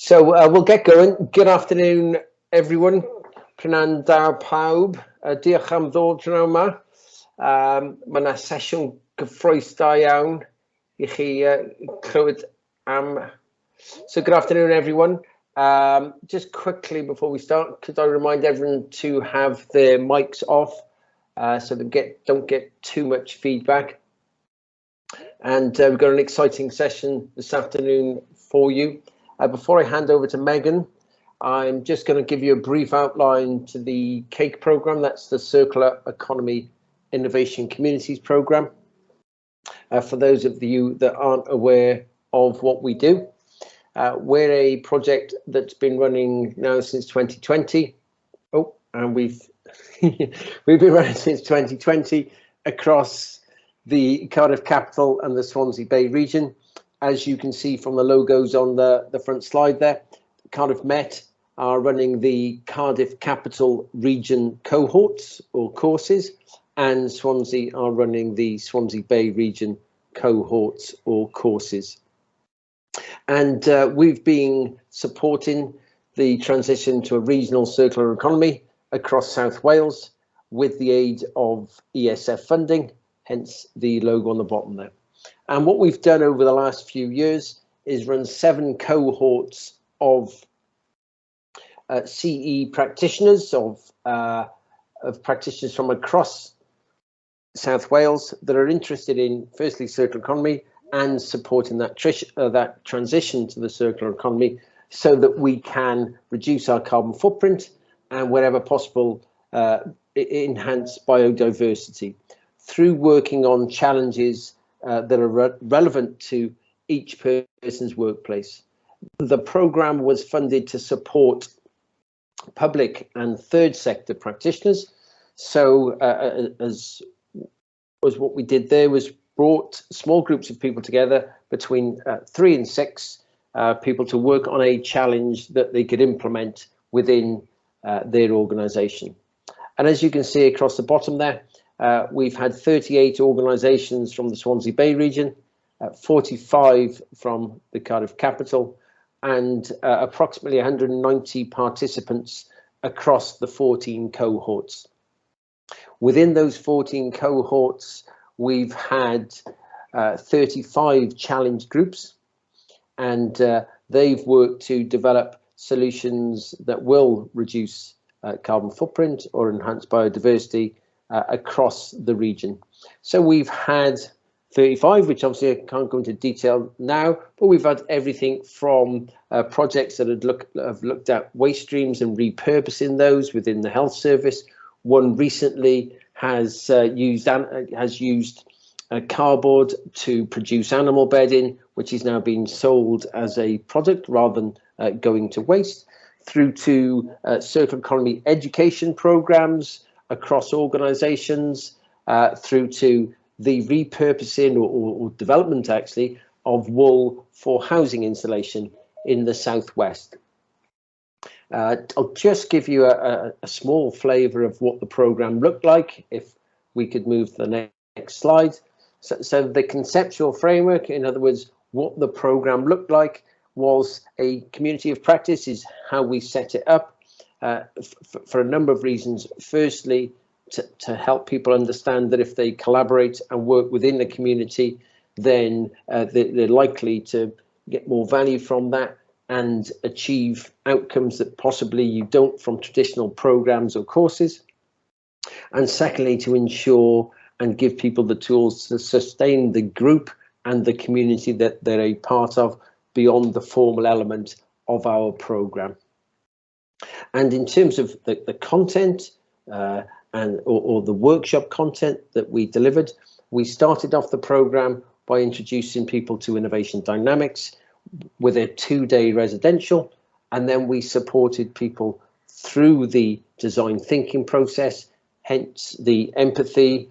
We'll get going. Good afternoon, everyone. Prynawn da pawb. Diolch am ddod tro yma. Mae yna sesiwn gyffrous da iawn I chi clywed am. So good afternoon, everyone. Just quickly before we start, could I remind everyone to have their mics off so they don't get too much feedback. And we've got an exciting session this afternoon for you. Before I hand over to Megan, I'm just going to give you a brief outline to the CEIC program. That's the Circular Economy Innovation Communities program. For those of you that aren't aware of what we do, we're a project that's been running now since 2020. And we've we've been running since 2020 across the Cardiff capital and the Swansea Bay region. As you can see from the logos on the front slide there, Cardiff Met are running the Cardiff Capital Region cohorts or courses, and Swansea are running the Swansea Bay Region cohorts or courses. And we've been supporting the transition to a regional circular economy across South Wales with the aid of ESF funding, hence the logo on the bottom there. And what we've done over the last few years is run 7 cohorts of CE practitioners, of practitioners from across South Wales that are interested in, firstly, circular economy and supporting that transition to the circular economy so that we can reduce our carbon footprint and, wherever possible, enhance biodiversity through working on challenges that are relevant to each person's workplace. The programme was funded to support public and third sector practitioners. So as what we did there was brought small groups of people together between 3 and 6 people to work on a challenge that they could implement within their organisation. And as you can see across the bottom there, we've had 38 organisations from the Swansea Bay region, 45 from the Cardiff capital, and approximately 190 participants across the 14 cohorts. Within those 14 cohorts, we've had 35 challenge groups, and they've worked to develop solutions that will reduce carbon footprint or enhance biodiversity across the region. So we've had 35, which obviously I can't go into detail now, but we've had everything from projects that have looked at waste streams and repurposing those within the health service. One recently has used cardboard to produce animal bedding, which is now being sold as a product rather than going to waste, through to circular economy education programs across organisations, through to the repurposing or development actually of wool for housing installation in the southwest. I'll just give you a small flavour of what the programme looked like if we could move to the next slide. So the conceptual framework, in other words, what the programme looked like, was a community of practice, is how we set it up. For a number of reasons. Firstly, to help people understand that if they collaborate and work within the community, then they're likely to get more value from that and achieve outcomes that possibly you don't from traditional programs or courses. And secondly, to ensure and give people the tools to sustain the group and the community that they're a part of beyond the formal element of our program. And in terms of the content or the workshop content that we delivered, we started off the programme by introducing people to innovation dynamics with a 2-day residential, and then we supported people through the design thinking process, hence the empathy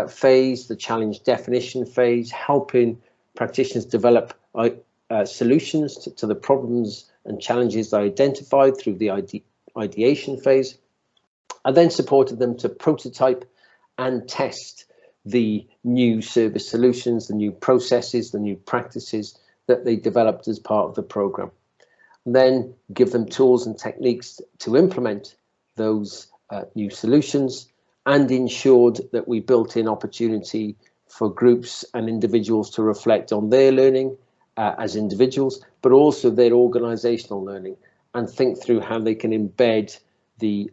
phase, the challenge definition phase, helping practitioners develop solutions to the problems and challenges they identified through the ideation phase. I then supported them to prototype and test the new service solutions, the new processes, the new practices that they developed as part of the program. then give them tools and techniques to implement those new solutions, and ensured that we built in opportunity for groups and individuals to reflect on their learning as individuals, but also their organizational learning, and think through how they can embed the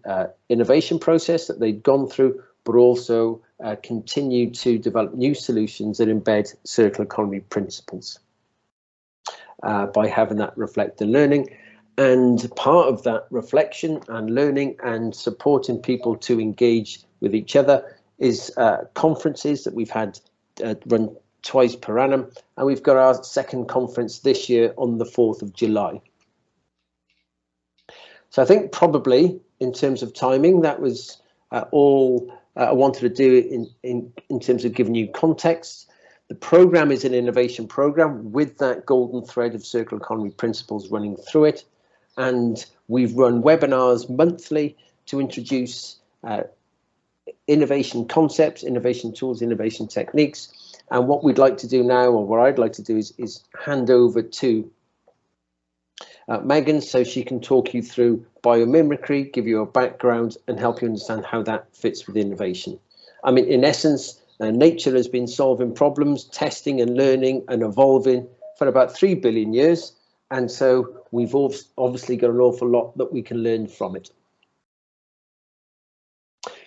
innovation process that they've gone through, but also continue to develop new solutions that embed circular economy principles by having that reflect and learning. And part of that reflection and learning and supporting people to engage with each other is conferences that we've had run twice per annum, and we've got our second conference this year on the 4th of July. So I think probably in terms of timing, that was all I wanted to do in terms of giving you context. The program is an innovation program with that golden thread of circular economy principles running through it. And we've run webinars monthly to introduce innovation concepts, innovation tools, innovation techniques. And what we'd like to do now, or what I'd like to do, is hand over to Megan, so she can talk you through biomimicry, give you a background, and help you understand how that fits with innovation. I mean, in essence, nature has been solving problems, testing and learning and evolving for about 3 billion years. And so we've obviously got an awful lot that we can learn from it.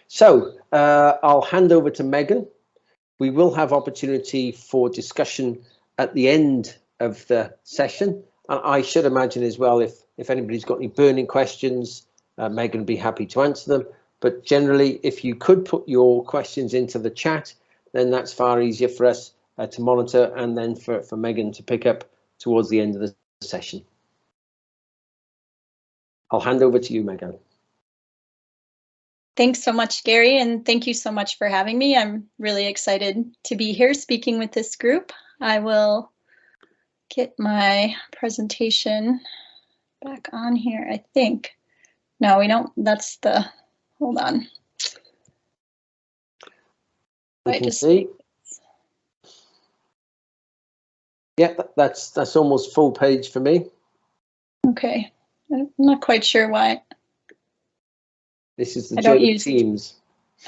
So I'll hand over to Megan. We will have opportunity for discussion at the end of the session. And I should imagine as well, if anybody's got any burning questions, Megan would be happy to answer them. But generally, if you could put your questions into the chat, then that's far easier for us to monitor, and then for Megan to pick up towards the end of the session. I'll hand over to you, Megan. Thanks so much, Gary, and thank you so much for having me. I'm really excited to be here speaking with this group. I will get my presentation back on here, I think. No, we don't. That's the, hold on. You can see. Yeah, that's almost full page for me. Okay, I'm not quite sure why. This is the joy of Teams.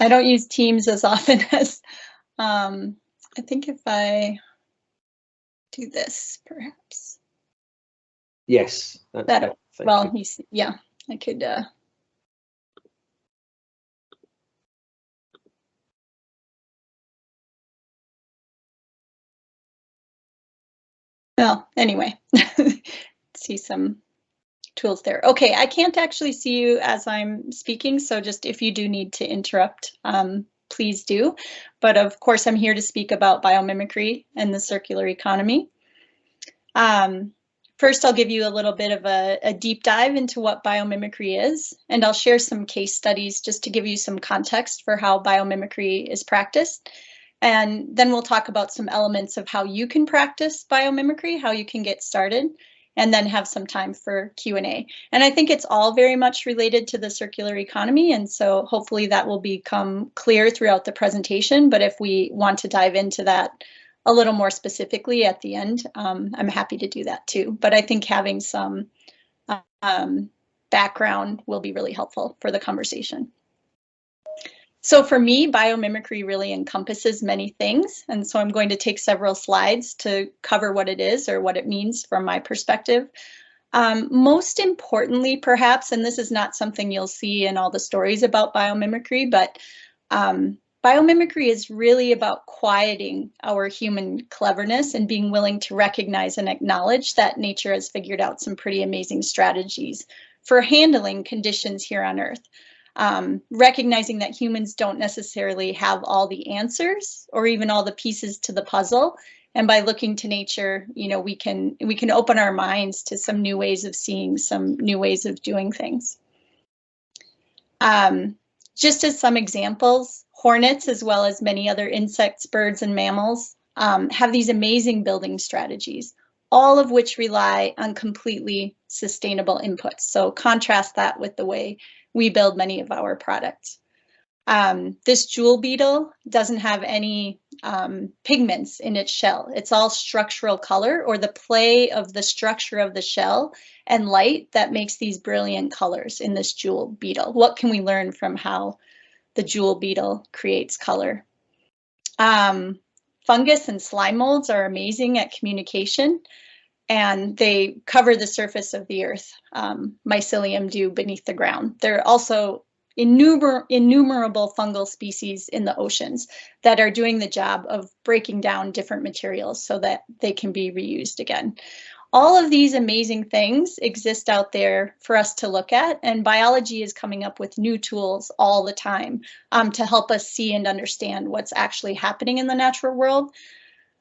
I don't use Teams as often as, I think if I do this, perhaps. Yes, that's better. Well, you see, yeah, I could. Well, anyway, see some tools there. Okay, I can't actually see you as I'm speaking, so just if you do need to interrupt, please do. But of course, I'm here to speak about biomimicry and the circular economy. First, I'll give you a little bit of a deep dive into what biomimicry is, and I'll share some case studies just to give you some context for how biomimicry is practiced. And then we'll talk about some elements of how you can practice biomimicry, how you can get started, and then have some time for Q&A. And I think it's all very much related to the circular economy, and so hopefully that will become clear throughout the presentation. But if we want to dive into that a little more specifically at the end, I'm happy to do that too. But I think having some background will be really helpful for the conversation. So for me, biomimicry really encompasses many things. And so I'm going to take several slides to cover what it is or what it means from my perspective. Most importantly, perhaps, and this is not something you'll see in all the stories about biomimicry, but biomimicry is really about quieting our human cleverness and being willing to recognize and acknowledge that nature has figured out some pretty amazing strategies for handling conditions here on Earth. Recognizing that humans don't necessarily have all the answers or even all the pieces to the puzzle. And by looking to nature, you know, we can open our minds to some new ways of seeing, some new ways of doing things. Just as some examples, hornets, as well as many other insects, birds, and mammals, have these amazing building strategies, all of which rely on completely sustainable inputs. So contrast that with the way we build many of our products. This jewel beetle doesn't have any pigments in its shell. It's all structural color, or the play of the structure of the shell and light that makes these brilliant colors in this jewel beetle. What can we learn from how the jewel beetle creates color? Fungus and slime molds are amazing at communication, and they cover the surface of the earth. Mycelium do beneath the ground. There are also innumerable fungal species in the oceans that are doing the job of breaking down different materials so that they can be reused again. All of these amazing things exist out there for us to look at, and biology is coming up with new tools all the time to help us see and understand what's actually happening in the natural world.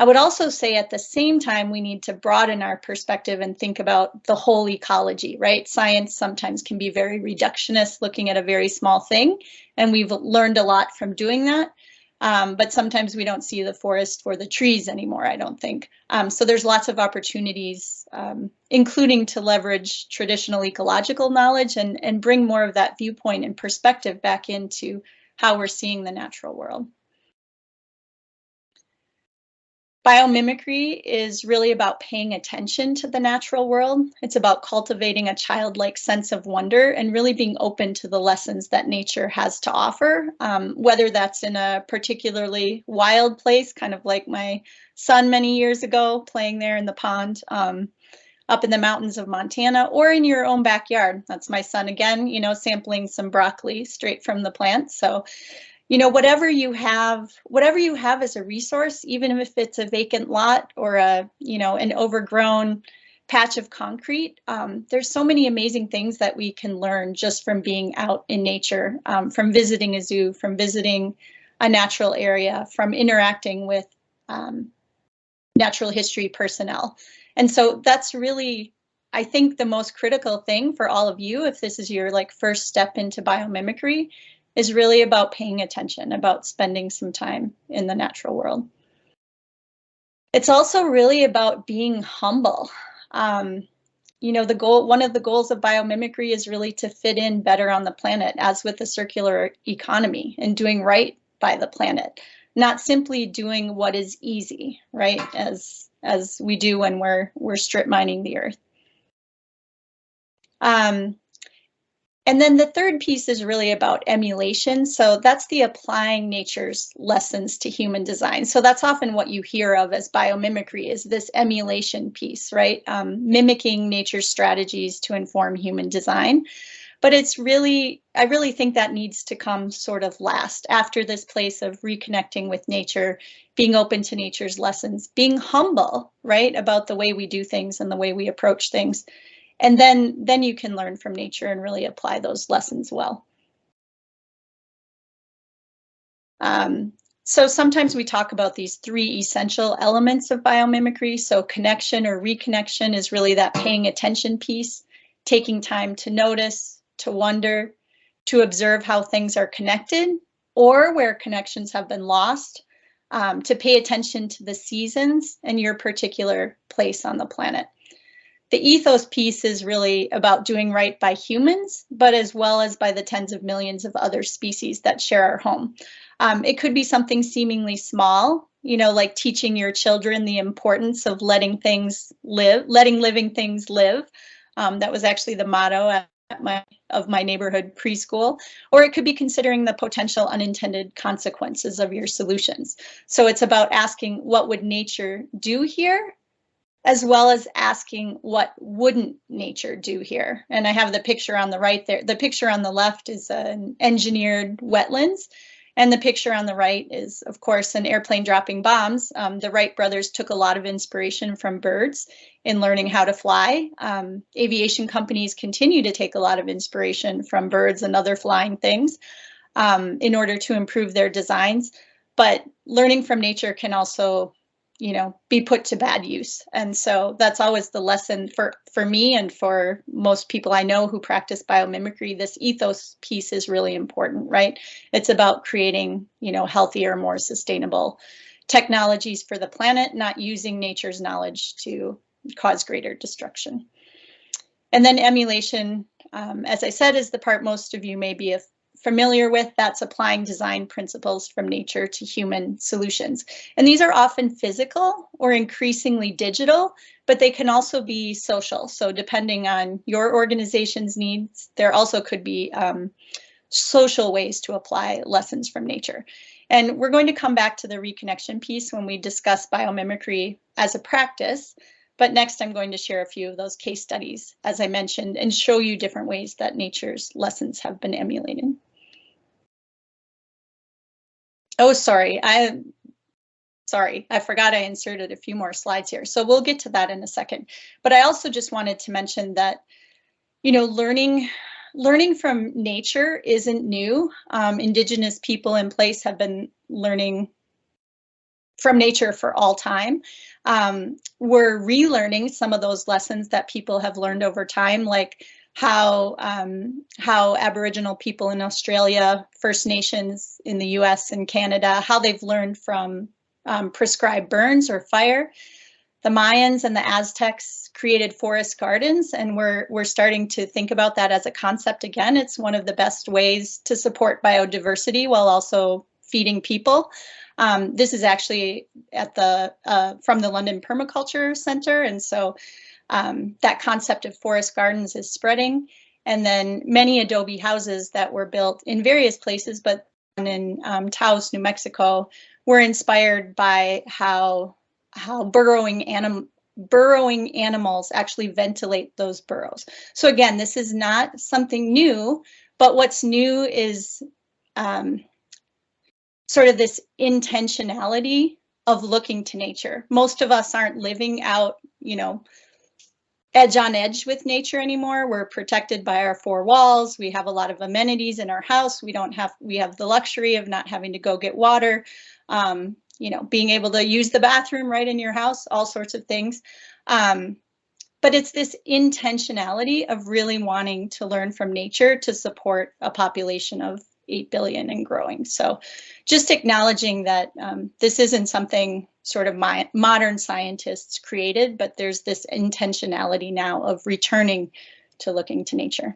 I would also say at the same time, we need to broaden our perspective and think about the whole ecology, right? Science sometimes can be very reductionist, looking at a very small thing, and we've learned a lot from doing that. But sometimes we don't see the forest for the trees anymore, I don't think. So there's lots of opportunities, including to leverage traditional ecological knowledge and bring more of that viewpoint and perspective back into how we're seeing the natural world. Biomimicry is really about paying attention to the natural world. It's about cultivating a childlike sense of wonder and really being open to the lessons that nature has to offer, whether that's in a particularly wild place, kind of like my son many years ago playing there in the pond, up in the mountains of Montana, or in your own backyard. That's my son again, you know, sampling some broccoli straight from the plant. So, you know, whatever you have as a resource, even if it's a vacant lot or a, you know, an overgrown patch of concrete, there's so many amazing things that we can learn just from being out in nature, from visiting a zoo, from visiting a natural area, from interacting with natural history personnel. And so that's really, I think, the most critical thing for all of you, if this is your first step into biomimicry, is really about paying attention, about spending some time in the natural world. It's also really about being humble. You know, one of the goals of biomimicry is really to fit in better on the planet, as with the circular economy, and doing right by the planet, not simply doing what is easy, right? As we do when we're strip mining the earth. And then the third piece is really about emulation. So that's the applying nature's lessons to human design. So that's often what you hear of as biomimicry, is this emulation piece, right? Mimicking nature's strategies to inform human design. But it's really, I really think that needs to come sort of last, after this place of reconnecting with nature, being open to nature's lessons, being humble, right, about the way we do things and the way we approach things. And then you can learn from nature and really apply those lessons well. So sometimes we talk about these three essential elements of biomimicry. So connection or reconnection is really that paying attention piece, taking time to notice, to wonder, to observe how things are connected or where connections have been lost, to pay attention to the seasons and your particular place on the planet. The ethos piece is really about doing right by humans, but as well as by the tens of millions of other species that share our home. It could be something seemingly small, you know, like teaching your children the importance of letting living things live. That was actually the motto of my neighborhood preschool. Or it could be considering the potential unintended consequences of your solutions. So it's about asking, what would nature do here? As well as asking, what wouldn't nature do here? And I have the picture on the right there. The picture on the left is an engineered wetlands, and the picture on the right is, of course, an airplane dropping bombs. The Wright brothers took a lot of inspiration from birds in learning how to fly. Aviation companies continue to take a lot of inspiration from birds and other flying things in order to improve their designs. But learning from nature can also, you know, be put to bad use. And so that's always the lesson for me and for most people I know who practice biomimicry. This ethos piece is really important, right? It's about creating, you know, healthier, more sustainable technologies for the planet, not using nature's knowledge to cause greater destruction. And then emulation, as I said, is the part most of you may be familiar with, that's applying design principles from nature to human solutions. And these are often physical or increasingly digital, but they can also be social. So depending on your organization's needs, there also could be social ways to apply lessons from nature. And we're going to come back to the reconnection piece when we discuss biomimicry as a practice. But next, I'm going to share a few of those case studies, as I mentioned, and show you different ways that nature's lessons have been emulated. Oh, sorry, I forgot I inserted a few more slides here. So we'll get to that in a second. But I also just wanted to mention that, you know, learning from nature isn't new. Indigenous people in place have been learning from nature for all time. We're relearning some of those lessons that people have learned over time, like how Aboriginal people in Australia, First Nations in the US and Canada, how they've learned from prescribed burns or fire. The Mayans and the Aztecs created forest gardens, and we're starting to think about that as a concept again. It's one of the best ways to support biodiversity while also feeding people. This is actually at from the London Permaculture Center, and so that concept of forest gardens is spreading. And then many adobe houses that were built in various places, but in Taos, New Mexico, were inspired by how burrowing animals actually ventilate those burrows. So again, this is not something new, but what's new is sort of this intentionality of looking to nature. Most of us aren't living out, you know, edge on edge with nature anymore. We're protected by our four walls. We have a lot of amenities in our house. We have the luxury of not having to go get water, you know, being able to use the bathroom right in your house, all sorts of things. But it's this intentionality of really wanting to learn from nature to support a population of 8 billion and growing. So just acknowledging that this isn't something sort of modern scientists created, but there's this intentionality now of returning to looking to nature.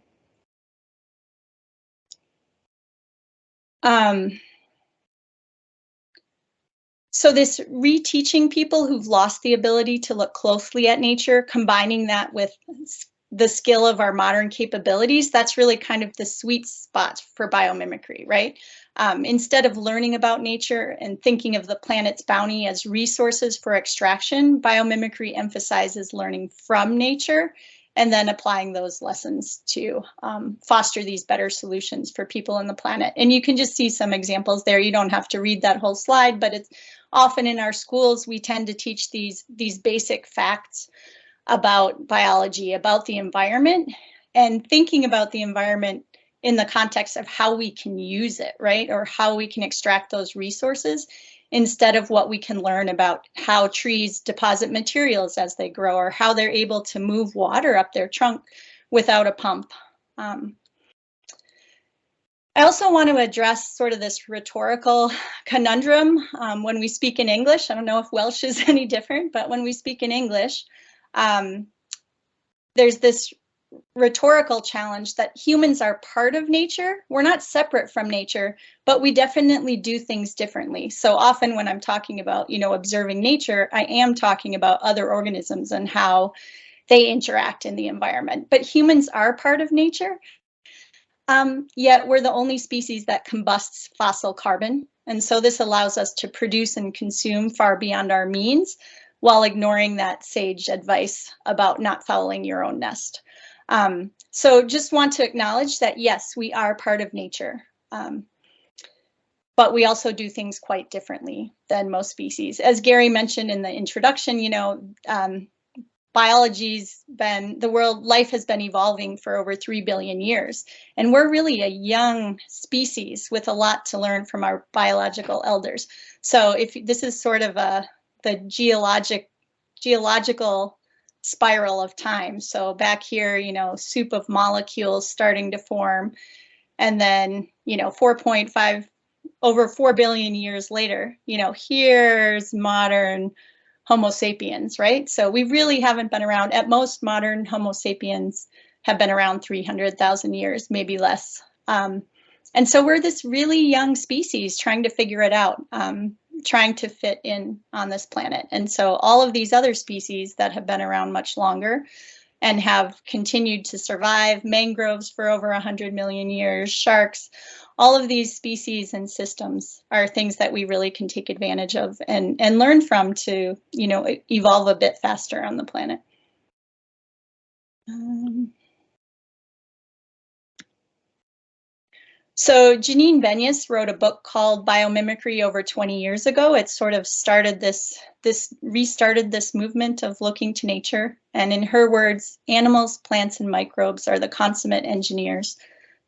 So this reteaching people who've lost the ability to look closely at nature, combining that with the skill of our modern capabilities, that's really kind of the sweet spot for biomimicry, right? Instead of learning about nature and thinking of the planet's bounty as resources for extraction, biomimicry emphasizes learning from nature and then applying those lessons to foster these better solutions for people on the planet. And you can just see some examples there. You don't have to read that whole slide, but it's often in our schools, we tend to teach these basic facts about biology, about the environment, and thinking about the environment in the context of how we can use it, right? Or how we can extract those resources instead of what we can learn about how trees deposit materials as they grow or how they're able to move water up their trunk without a pump. I also want to address sort of this rhetorical conundrum when we speak in English. I don't know if Welsh is any different, but when we speak in English, there's this rhetorical challenge that humans are part of nature. We're not separate from nature, but we definitely do things differently. So often when I'm talking about, you know, observing nature, I am talking about other organisms and how they interact in the environment. But humans are part of nature. Yet we're the only species that combusts fossil carbon. And so this allows us to produce and consume far beyond our means while ignoring that sage advice about not fouling your own nest. So just want to acknowledge that, yes, we are part of nature, but we also do things quite differently than most species. As Gary mentioned in the introduction, you know, biology's been, life has been evolving for over 3 billion years. And we're really a young species with a lot to learn from our biological elders. So if this is sort of the geological spiral of time. So back here, you know, soup of molecules starting to form. And then, you know, over 4 billion years later, you know, here's modern Homo sapiens, right? So we really haven't been around. At most, modern Homo sapiens have been around 300,000 years, maybe less. And so we're this really young species trying to figure it out, trying to fit in on this planet. And so all of these other species that have been around much longer and have continued to survive, mangroves for over 100 million years, sharks, all of these species and systems are things that we really can take advantage of and learn from to, you know, evolve a bit faster on the planet. So Janine Benyus wrote a book called Biomimicry over 20 years ago. It sort of started restarted this movement of looking to nature. And in her words, animals, plants, and microbes are the consummate engineers.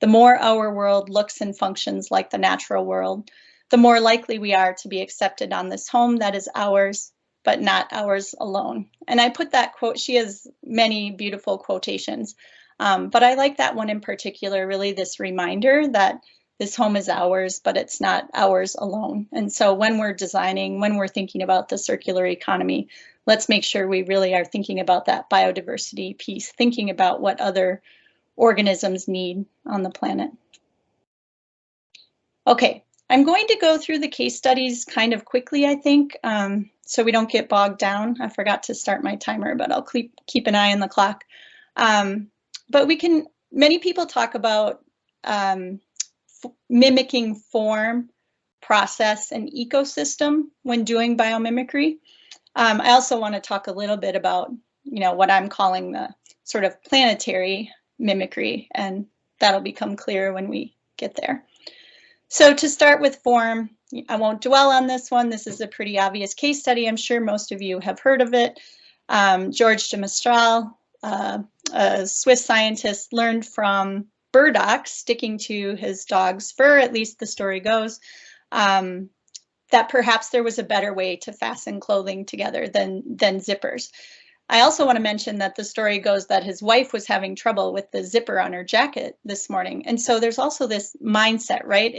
The more our world looks and functions like the natural world, the more likely we are to be accepted on this home that is ours, but not ours alone. And I put that quote, she has many beautiful quotations, but I like that one in particular, really this reminder that this home is ours, but it's not ours alone. And so when we're designing, when we're thinking about the circular economy, let's make sure we really are thinking about that biodiversity piece, thinking about what other organisms need on the planet. Okay, I'm going to go through the case studies kind of quickly, I think, so we don't get bogged down. I forgot to start my timer, but I'll keep an eye on the clock. But many people talk about mimicking form, process, and ecosystem when doing biomimicry. I also want to talk a little bit about, you know, what I'm calling the sort of planetary mimicry, and that'll become clear when we get there. So to start with form, I won't dwell on this one. This is a pretty obvious case study. I'm sure most of you have heard of it. George de Mestral, a Swiss scientist, learned from burdock sticking to his dog's fur, at least the story goes, that perhaps there was a better way to fasten clothing together than zippers. I also want to mention that the story goes that his wife was having trouble with the zipper on her jacket this morning. And so there's also this mindset, right?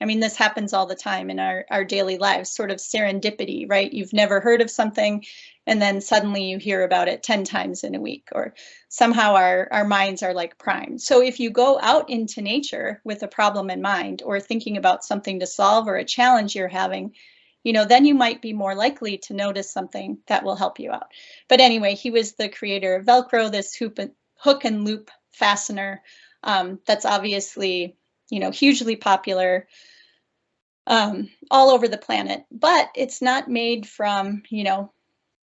I mean, this happens all the time in our daily lives, sort of serendipity, right? You've never heard of something, and then suddenly you hear about it 10 times in a week, or somehow our minds are like primed. So if you go out into nature with a problem in mind, or thinking about something to solve or a challenge you're having, you know, then you might be more likely to notice something that will help you out. But anyway, he was the creator of Velcro, this hook and loop fastener that's obviously, you know, hugely popular all over the planet, but it's not made from, you know,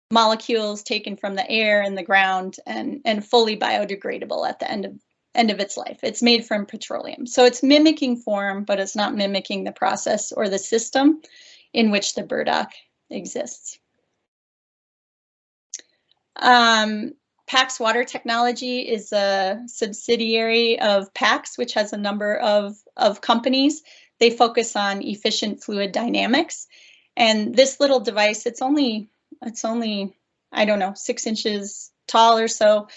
molecules taken from the air and the ground and fully biodegradable at the end of its life. It's made from petroleum. So it's mimicking form, but it's not mimicking the process or the system in which the burdock exists. PAX Water Technology is a subsidiary of PAX, which has a number of companies. They focus on efficient fluid dynamics. And this little device, it's only, I don't know, 6 inches tall or so,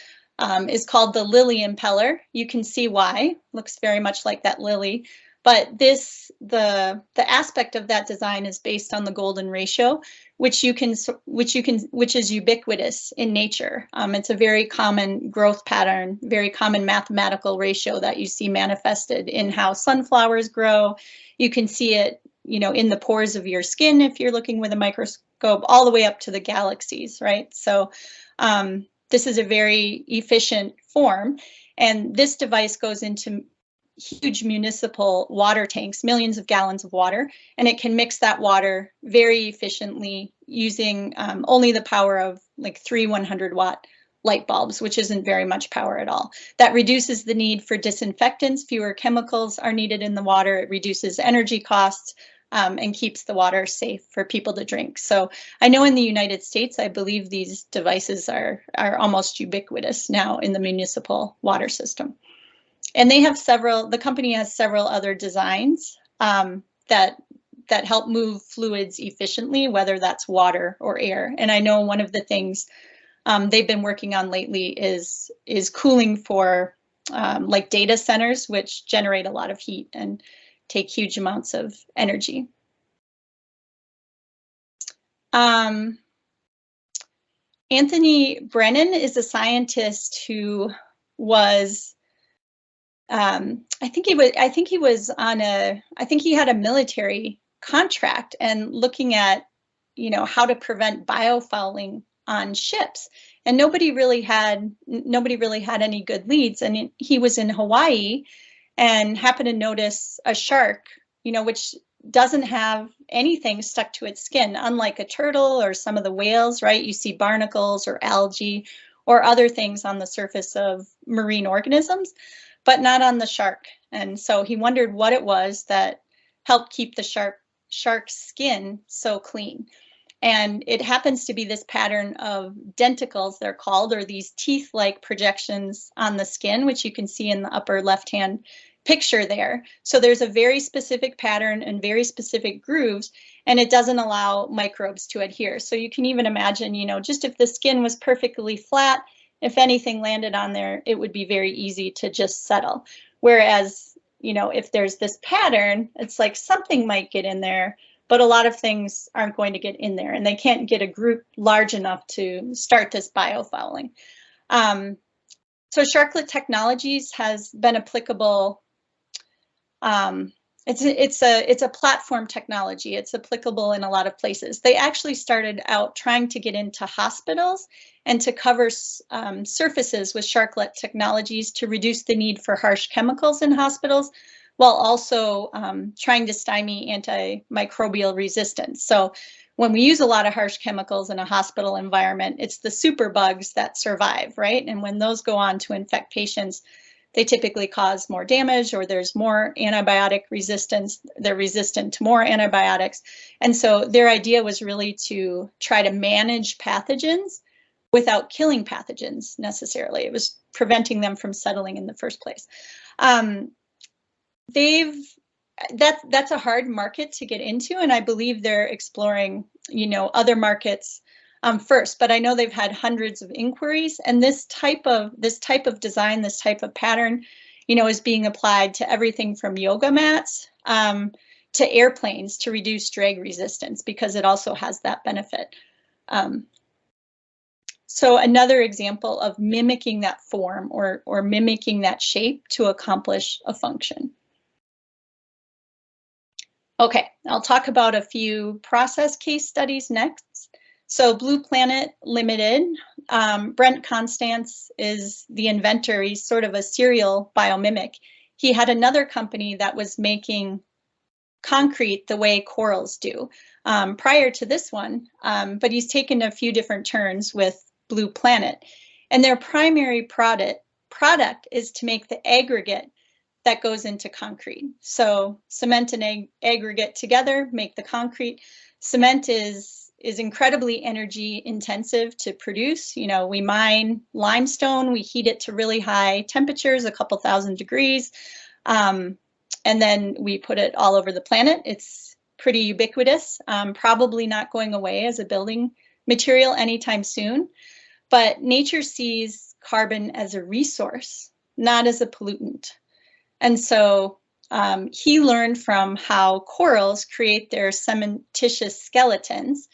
is called the lily impeller. You can see why, looks very much like that lily. But the aspect of that design is based on the golden ratio, which is ubiquitous in nature. It's a very common growth pattern, very common mathematical ratio that you see manifested in how sunflowers grow. You can see it, you know, in the pores of your skin if you're looking with a microscope, all the way up to the galaxies, right? So this is a very efficient form, and this device goes into huge municipal water tanks, millions of gallons of water, and it can mix that water very efficiently using only the power of like 3 100-watt light bulbs, which isn't very much power at all. That reduces the need for disinfectants. Fewer chemicals are needed in the water. It reduces energy costs and keeps the water safe for people to drink. So I know in the United States, I believe these devices are almost ubiquitous now in the municipal water system. And they have the company has several other designs that help move fluids efficiently, whether that's water or air. And I know one of the things they've been working on lately is cooling for like data centers, which generate a lot of heat and take huge amounts of energy. Anthony Brennan is a scientist who was I think he had a military contract and looking at, how to prevent biofouling on ships. And nobody really had any good leads. And he was in Hawaii and happened to notice a shark, which doesn't have anything stuck to its skin, unlike a turtle or some of the whales, right? You see barnacles or algae or other things on the surface of marine organisms, but not on the shark. And so he wondered what it was that helped keep the shark's skin so clean. And it happens to be this pattern of denticles, they're called, or these teeth-like projections on the skin, which you can see in the upper left-hand picture there. So there's a very specific pattern and very specific grooves, and it doesn't allow microbes to adhere. So you can even imagine, just if the skin was perfectly flat, if anything landed on there, it would be very easy to just settle. Whereas, if there's this pattern, it's like something might get in there, but a lot of things aren't going to get in there, and they can't get a group large enough to start this biofouling. So Sharklet Technologies has been applicable. It's a platform technology. It's applicable in a lot of places. They actually started out trying to get into hospitals and to cover surfaces with Sharklet Technologies to reduce the need for harsh chemicals in hospitals, while also trying to stymie antimicrobial resistance. So when we use a lot of harsh chemicals in a hospital environment, it's the superbugs that survive, right? And when those go on to infect patients, they typically cause more damage, or there's more antibiotic resistance. They're resistant to more antibiotics. And so their idea was really to try to manage pathogens without killing pathogens necessarily. It was preventing them from settling in the first place. That's a hard market to get into, and I believe they're exploring, other markets first. But I know they've had hundreds of inquiries, and this type of design, this type of pattern, is being applied to everything from yoga mats to airplanes to reduce drag resistance, because it also has that benefit. So another example of mimicking that form or mimicking that shape to accomplish a function. Okay, I'll talk about a few process case studies next. So Blue Planet Limited, Brent Constance is the inventor. He's sort of a serial biomimic. He had another company that was making concrete the way corals do prior to this one, but he's taken a few different turns with Blue Planet. And their primary product is to make the aggregate that goes into concrete. So cement and aggregate together make the concrete. Cement is incredibly energy intensive to produce. We mine limestone, we heat it to really high temperatures, a couple thousand degrees, and then we put it all over the planet. It's pretty ubiquitous, probably not going away as a building material anytime soon, but nature sees carbon as a resource, not as a pollutant. And so he learned from how corals create their cementitious skeletons.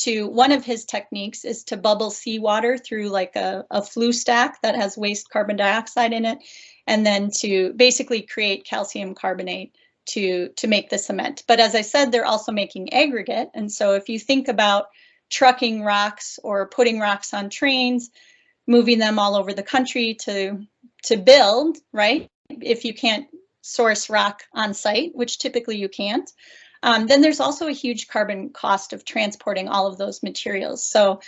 One of his techniques is to bubble seawater through like a flue stack that has waste carbon dioxide in it, and then to basically create calcium carbonate to make the cement. But as I said, they're also making aggregate. And so if you think about trucking rocks or putting rocks on trains, moving them all over the country to build, right? If you can't source rock on site, which typically you can't, then there's also a huge carbon cost of transporting all of those materials. So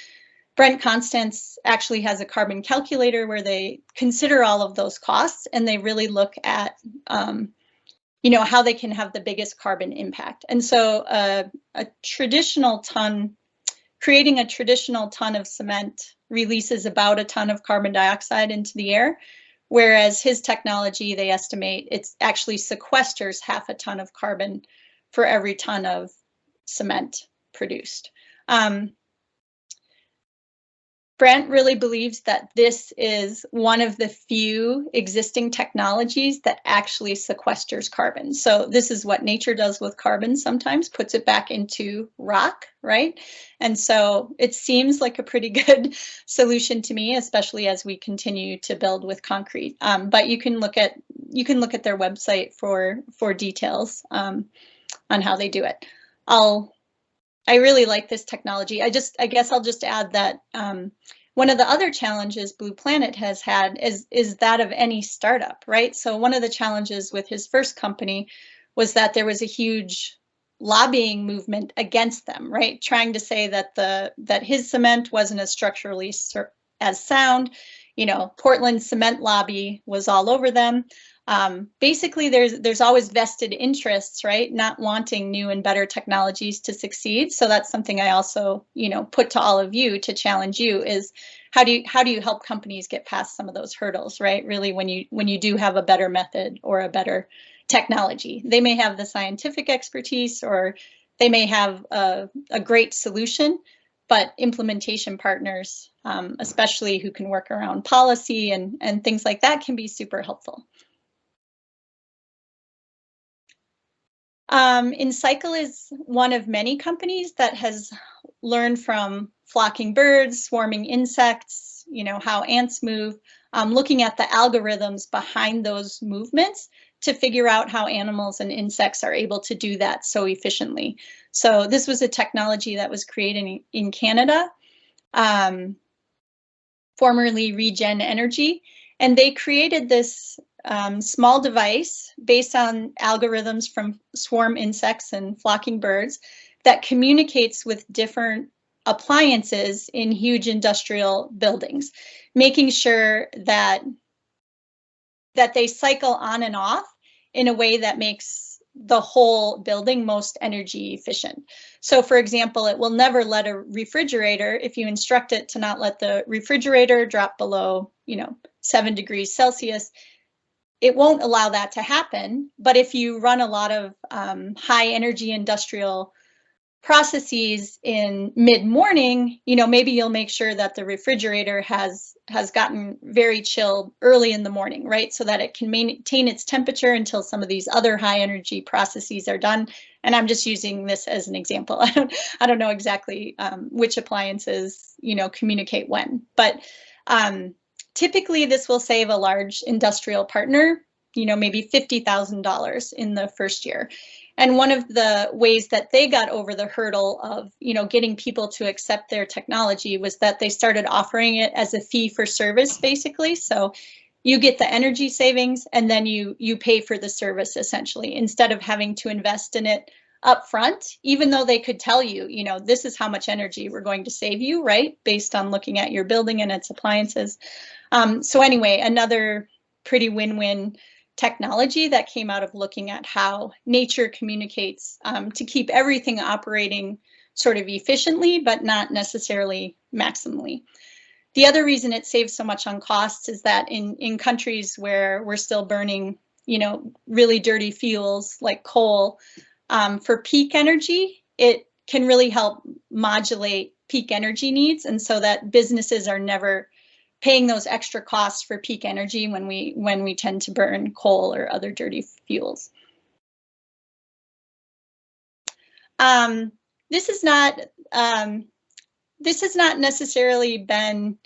Brent Constance actually has a carbon calculator where they consider all of those costs, and they really look at how they can have the biggest carbon impact. And so creating a traditional ton of cement releases about a ton of carbon dioxide into the air, whereas his technology, they estimate, it actually sequesters half a ton of carbon for every ton of cement produced. Brent really believes that this is one of the few existing technologies that actually sequesters carbon. So this is what nature does with carbon sometimes, puts it back into rock, right? And so it seems like a pretty good solution to me, especially as we continue to build with concrete. But you can look at you can look at their website for details on how they do it. I really like this technology. I guess I'll just add that one of the other challenges Blue Planet has had is that of any startup, right? So one of the challenges with his first company was that there was a huge lobbying movement against them, right? Trying to say that that his cement wasn't as structurally as sound. You know, Portland's cement lobby was all over them. Basically, there's always vested interests, right? Not wanting new and better technologies to succeed. So that's something I also, you know, put to all of you to challenge you is how do you help companies get past some of those hurdles, right? Really, when you do have a better method or a better technology, they may have the scientific expertise or they may have a great solution, but implementation partners, especially who can work around policy and things like that, can be super helpful. CEIC is one of many companies that has learned from flocking birds, swarming insects, you know, how ants move, looking at the algorithms behind those movements to figure out how animals and insects are able to do that so efficiently. So this was a technology that was created in Canada, formerly Regen Energy, and they created this small device based on algorithms from swarm insects and flocking birds that communicates with different appliances in huge industrial buildings, making sure that they cycle on and off in a way that makes the whole building most energy efficient. So for example, it will never let a refrigerator, if you instruct it to not let the refrigerator drop below, you know, 7 degrees Celsius, it won't allow that to happen. But if you run a lot of high energy industrial processes in mid-morning, you know, maybe you'll make sure that the refrigerator has gotten very chilled early in the morning, right? So that it can maintain its temperature until some of these other high energy processes are done. And I'm just using this as an example. I don't know exactly which appliances, you know, communicate when, but typically this will save a large industrial partner, you know, maybe $50,000 in the first year. And one of the ways that they got over the hurdle of, you know, getting people to accept their technology was that they started offering it as a fee for service, basically. So you get the energy savings and then you pay for the service essentially, instead of having to invest in it up front, even though they could tell you, you know, this is how much energy we're going to save you, right? Based on looking at your building and its appliances. So anyway, another pretty win-win technology that came out of looking at how nature communicates to keep everything operating sort of efficiently, but not necessarily maximally. The other reason it saves so much on costs is that in countries where we're still burning, you know, really dirty fuels like coal, for peak energy, it can really help modulate peak energy needs, and so that businesses are never paying those extra costs for peak energy when we tend to burn coal or other dirty fuels. This has not necessarily been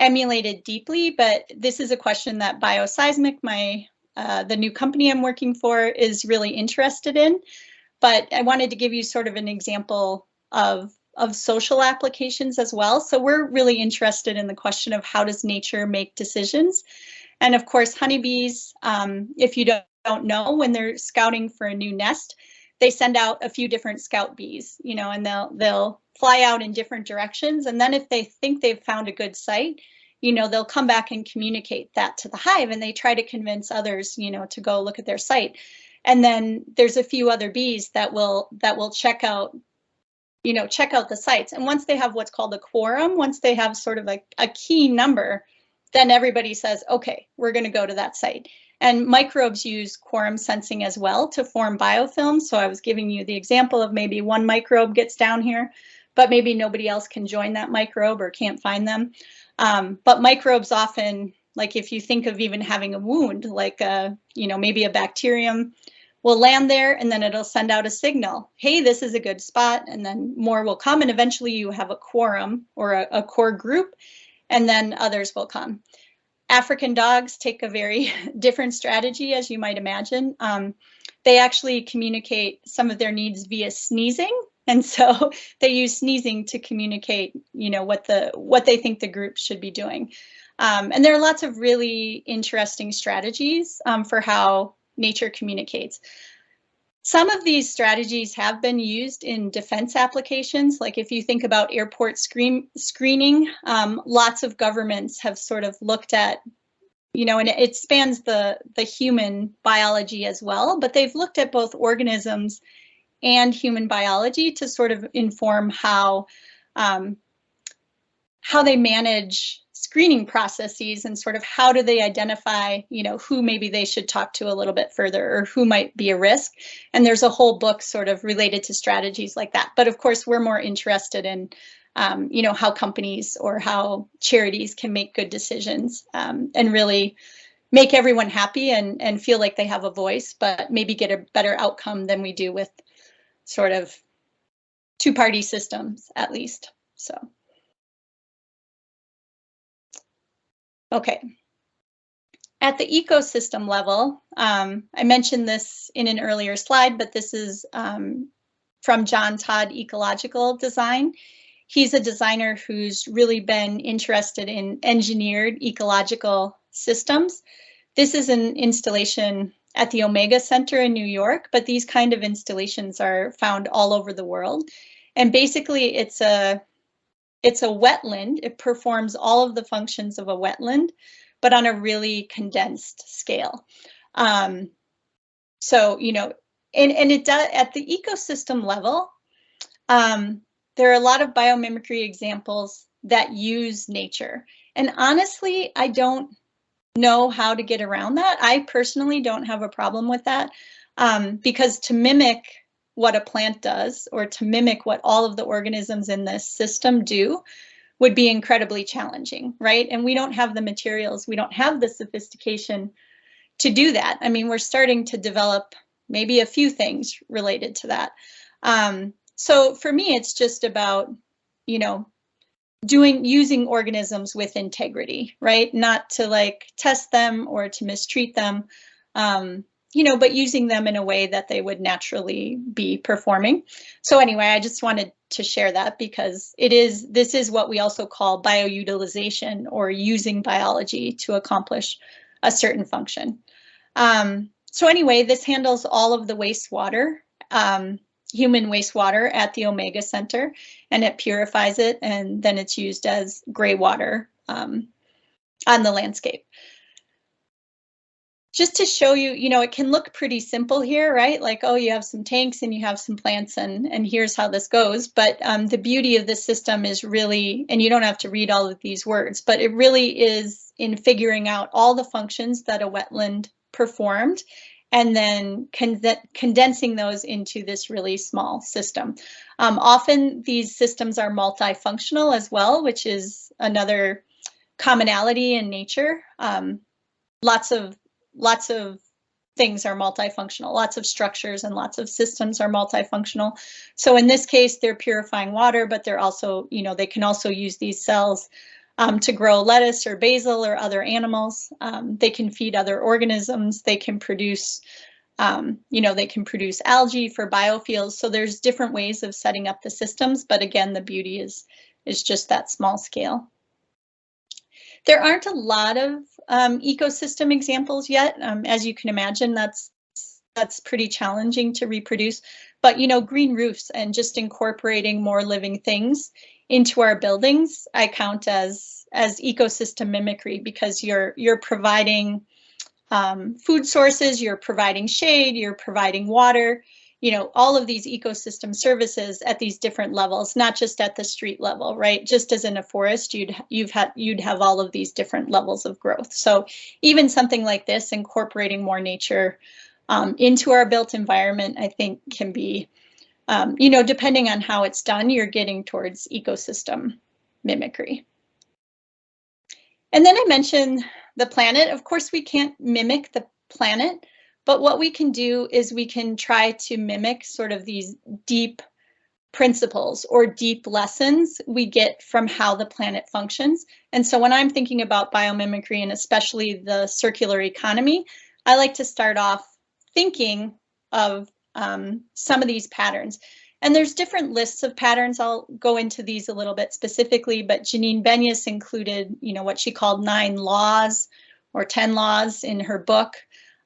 emulated deeply, but this is a question that Biosysmic, the new company I'm working for, is really interested in. But I wanted to give you sort of an example of social applications as well. So we're really interested in the question of how does nature make decisions? And of course, honeybees, if you don't know, when they're scouting for a new nest, they send out a few different scout bees, you know, and they'll fly out in different directions. And then if they think they've found a good site, you know, they'll come back and communicate that to the hive, and they try to convince others, you know, to go look at their site. And then there's a few other bees that will check out the sites. And once they have what's called a quorum, once they have sort of a key number, then everybody says, okay, we're going to go to that site. And microbes use quorum sensing as well to form biofilms. So I was giving you the example of maybe one microbe gets down here, but maybe nobody else can join that microbe or can't find them. But microbes often, like if you think of even having a wound, like maybe a bacterium will land there and then it'll send out a signal. Hey, this is a good spot. And then more will come. And eventually you have a quorum or a core group, and then others will come. African dogs take a very different strategy, as you might imagine. They actually communicate some of their needs via sneezing. And so they use sneezing to communicate, what they think the group should be doing. And there are lots of really interesting strategies for how nature communicates. Some of these strategies have been used in defense applications. Like if you think about airport screening, lots of governments have sort of looked at, and it spans the human biology as well, but they've looked at both organisms and human biology to sort of inform how they manage screening processes and sort of how do they identify, who maybe they should talk to a little bit further or who might be a risk. And there's a whole book sort of related to strategies like that. But of course, we're more interested in, how companies or how charities can make good decisions and really make everyone happy and feel like they have a voice, but maybe get a better outcome than we do with sort of two-party systems, at least. So. Okay. At the ecosystem level, I mentioned this in an earlier slide, but this is from John Todd Ecological Design. He's a designer who's really been interested in engineered ecological systems. This is an installation at the Omega Center in New York, but these kind of installations are found all over the world. And basically it's a wetland. It performs all of the functions of a wetland, but on a really condensed scale. So, and it does at the ecosystem level, there are a lot of biomimicry examples that use nature. And honestly, I don't know how to get around that. I personally don't have a problem with that because to mimic what a plant does or to mimic what all of the organisms in this system do would be incredibly challenging, right? And we don't have the materials, we don't have the sophistication to do that. I mean, we're starting to develop maybe a few things related to that. So for me, it's just about, using organisms with integrity, right? Not to like test them or to mistreat them, but using them in a way that they would naturally be performing. So anyway, I just wanted to share that because this is what we also call bioutilization or using biology to accomplish a certain function. So anyway, this handles all of the wastewater, human wastewater at the Omega Center, and it purifies it, and then it's used as gray water on the landscape. Just to show you, it can look pretty simple here, right? Like, oh, you have some tanks and you have some plants and here's how this goes. But the beauty of this system is really, and you don't have to read all of these words, but it really is in figuring out all the functions that a wetland performed and then condensing those into this really small system. Often these systems are multifunctional as well, which is another commonality in nature. Lots of things are multifunctional, lots of structures and lots of systems are multifunctional. So in this case, they're purifying water, but they're also, they can also use these cells to grow lettuce or basil or other animals. They can feed other organisms. They can produce, they can produce algae for biofuels. So there's different ways of setting up the systems. But again, the beauty is just that small scale. There aren't a lot of ecosystem examples yet. As you can imagine, that's pretty challenging to reproduce. But green roofs and just incorporating more living things into our buildings, I count as ecosystem mimicry because you're providing food sources, you're providing shade, you're providing water. All of these ecosystem services at these different levels, not just at the street level, right? Just as in a forest, you'd have all of these different levels of growth. So even something like this, incorporating more nature into our built environment, I think can be, depending on how it's done, you're getting towards ecosystem mimicry. And then I mentioned the planet. Of course, we can't mimic the planet, but what we can do is we can try to mimic sort of these deep principles or deep lessons we get from how the planet functions. And so when I'm thinking about biomimicry and especially the circular economy, I like to start off thinking of some of these patterns. And there's different lists of patterns. I'll go into these a little bit specifically, but Janine Benyus included, what she called 9 laws or 10 laws in her book.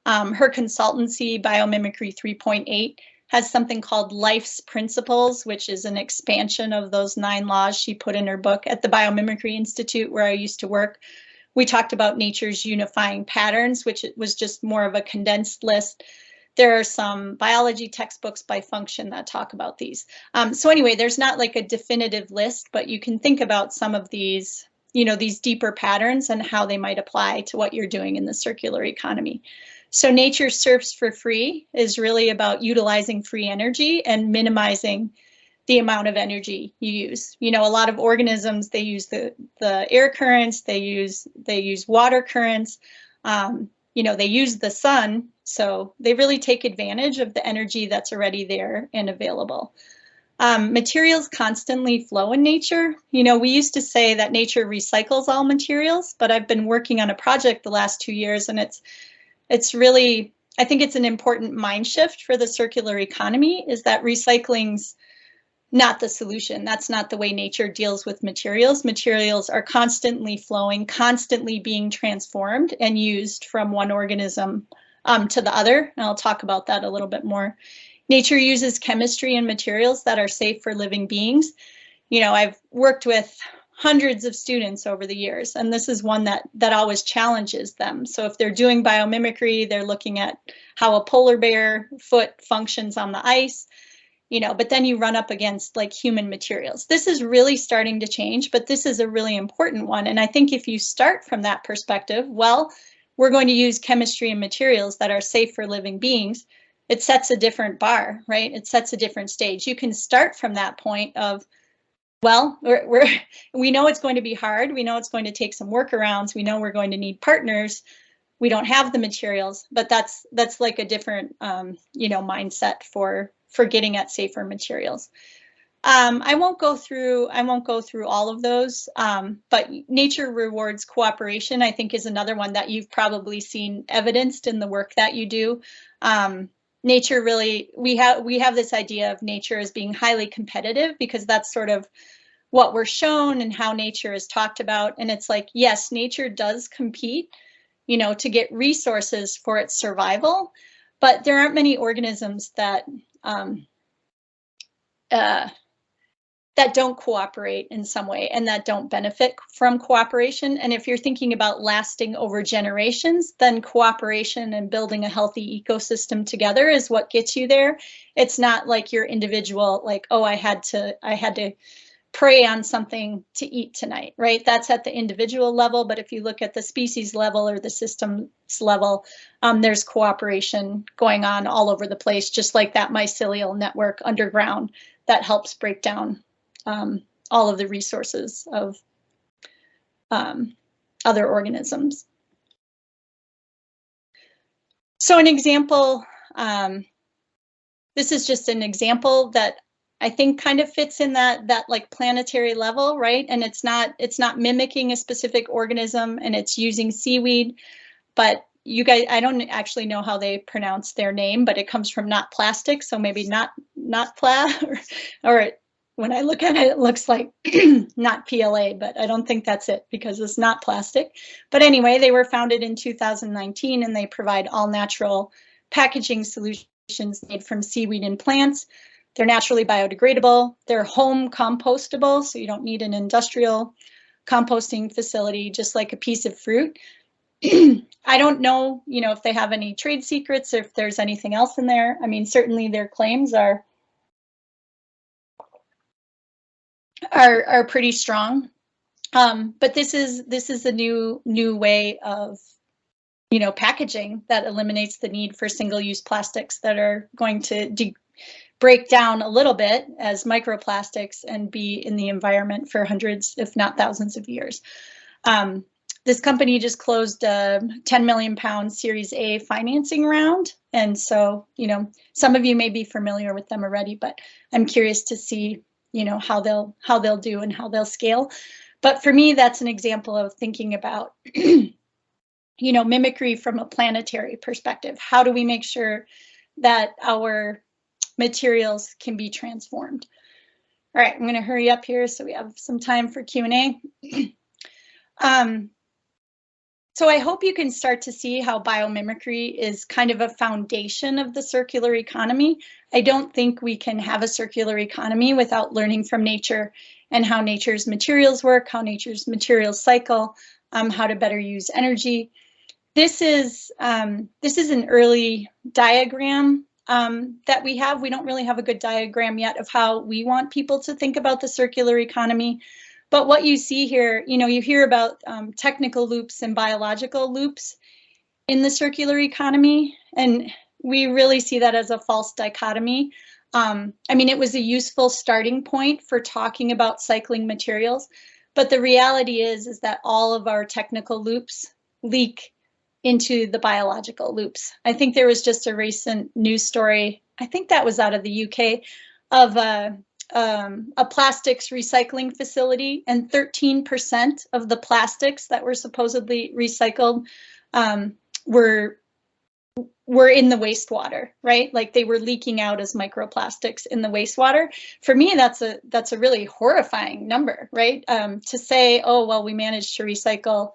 Her consultancy, Biomimicry 3.8, has something called Life's Principles, which is an expansion of those 9 laws she put in her book. At the Biomimicry Institute, where I used to work, we talked about nature's unifying patterns, which was just more of a condensed list. There are some biology textbooks by function that talk about these. So anyway, there's not like a definitive list, but you can think about some of these, these deeper patterns and how they might apply to what you're doing in the circular economy. So nature serves for free is really about utilizing free energy and minimizing the amount of energy you use. A lot of organisms, they use the air currents, they use water currents, they use the sun. So they really take advantage of the energy that's already there and available. Materials constantly flow in nature. We used to say that nature recycles all materials, but I've been working on a project the last 2 years, and it's really, I think it's an important mind shift for the circular economy, is that recycling's not the solution. That's not the way nature deals with materials. Materials are constantly flowing, constantly being transformed and used from one organism to the other. And I'll talk about that a little bit more. Nature uses chemistry and materials that are safe for living beings. I've worked with hundreds of students over the years, and this is one that always challenges them. So if they're doing biomimicry, they're looking at how a polar bear foot functions on the ice, but then you run up against like human materials. This is really starting to change, but this is a really important one. And I think if you start from that perspective, well, we're going to use chemistry and materials that are safe for living beings. It sets a different bar, right? It sets a different stage. You can start from that point of, well, we know it's going to be hard. We know it's going to take some workarounds. We know we're going to need partners. We don't have the materials, but that's like a different, mindset for getting at safer materials. I won't go through all of those, but nature rewards cooperation, I think, is another one that you've probably seen evidenced in the work that you do. Nature really, we have this idea of nature as being highly competitive, because that's sort of what we're shown and how nature is talked about. And it's like, yes, nature does compete, to get resources for its survival, but there aren't many organisms that that don't cooperate in some way and that don't benefit from cooperation. And if you're thinking about lasting over generations, then cooperation and building a healthy ecosystem together is what gets you there. It's not like your individual, like, oh, I had to prey on something to eat tonight, right? That's at the individual level. But if you look at the species level or the systems level, there's cooperation going on all over the place, just like that mycelial network underground that helps break down all of the resources of other organisms. So an example, this is just an example that I think kind of fits in that like planetary level, right? And it's not mimicking a specific organism, and it's using seaweed, but you guys, I don't actually know how they pronounce their name, but it comes from not plastic, so maybe not pla, or when I look at it, it looks like not PLA, but I don't think that's it, because it's not plastic. But anyway, they were founded in 2019, and they provide all natural packaging solutions made from seaweed and plants. They're naturally biodegradable. They're home compostable, so you don't need an industrial composting facility, just like a piece of fruit. I don't know, if they have any trade secrets, or if there's anything else in there. I mean, certainly their claims are pretty strong. But this is a new way of, packaging that eliminates the need for single-use plastics that are going to break down a little bit as microplastics and be in the environment for hundreds, if not thousands of years. This company just closed a 10 million pound Series A financing round. And so, you know, some of you may be familiar with them already, but I'm curious to see, you know, how they'll do and how they'll scale. But for me, that's an example of thinking about, you know, mimicry from a planetary perspective. How do we make sure that our materials can be transformed? All right, I'm going to hurry up here so we have some time for Q&A. So I hope you can start to see how biomimicry is kind of a foundation of the circular economy. I don't think we can have a circular economy without learning from nature and how nature's materials work, how nature's materials cycle, how to better use energy. This is an early diagram that we have. We don't really have a good diagram yet of how we want people to think about the circular economy. But what you see here, you know, you hear about technical loops and biological loops in the circular economy, and we really see that as a false dichotomy. I mean, it was a useful starting point for talking about cycling materials, but the reality is that all of our technical loops leak into the biological loops. I think there was just a recent news story, I think that was out of the UK, of a plastics recycling facility, and 13% of the plastics that were supposedly recycled were in the wastewater, right? Like they were leaking out as microplastics in the wastewater. For me, that's a really horrifying number, right? To say, oh, well, we managed to recycle,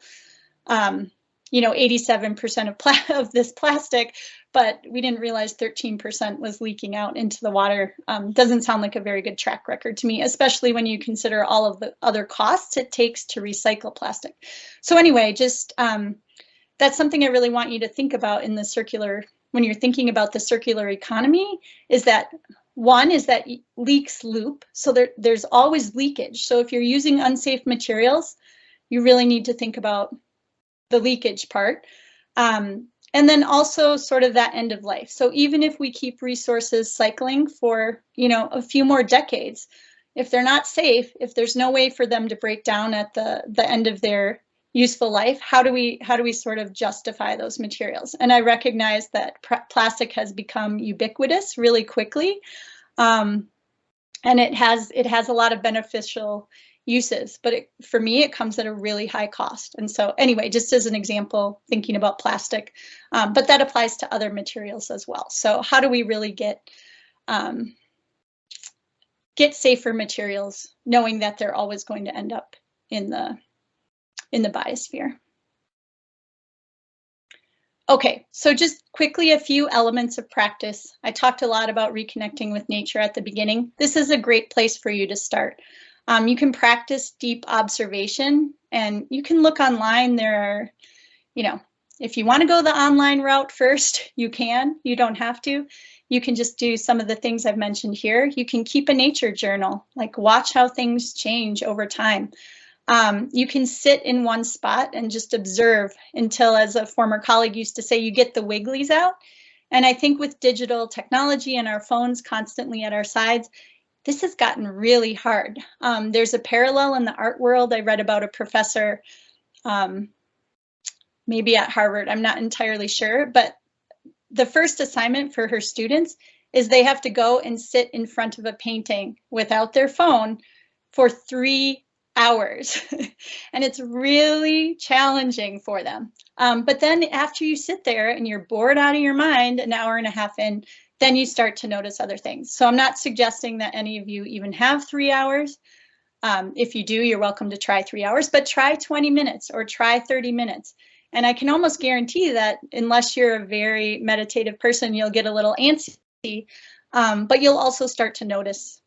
you know, 87% of this plastic, but we didn't realize 13% was leaking out into the water. Doesn't sound like a very good track record to me, especially when you consider all of the other costs it takes to recycle plastic. So anyway, just that's something I really want you to think about in the circular, when you're thinking about the circular economy, is that one is that leaks loop. So there's always leakage. So if you're using unsafe materials, you really need to think about the leakage part. And then also sort of that end of life. So even if we keep resources cycling for, you know, a few more decades, if they're not safe, if there's no way for them to break down at the end of their useful life, how do we sort of justify those materials? And I recognize that plastic has become ubiquitous really quickly, and it has a lot of beneficial uses, but for me, it comes at a really high cost. And so anyway, just as an example, thinking about plastic, but that applies to other materials as well. So how do we really get safer materials, knowing that they're always going to end up in the biosphere? Okay, so just quickly, a few elements of practice. I talked a lot about reconnecting with nature at the beginning. This is a great place for you to start. You can practice deep observation, and you can look online. There are, you know, if you want to go the online route first, you can. You don't have to. You can just do some of the things I've mentioned here. You can keep a nature journal, like watch how things change over time. You can sit in one spot and just observe until, as a former colleague used to say, you get the wigglies out. And I think with digital technology and our phones constantly at our sides, this has gotten really hard. There's a parallel in the art world. I read about a professor, maybe at Harvard, I'm not entirely sure, but the first assignment for her students is they have to go and sit in front of a painting without their phone for 3 hours. And it's really challenging for them. But then after you sit there and you're bored out of your mind, an hour and a half in, then you start to notice other things. So I'm not suggesting that any of you even have 3 hours. If you do, you're welcome to try 3 hours, but try 20 minutes or try 30 minutes. And I can almost guarantee that unless you're a very meditative person, you'll get a little antsy, but you'll also start to notice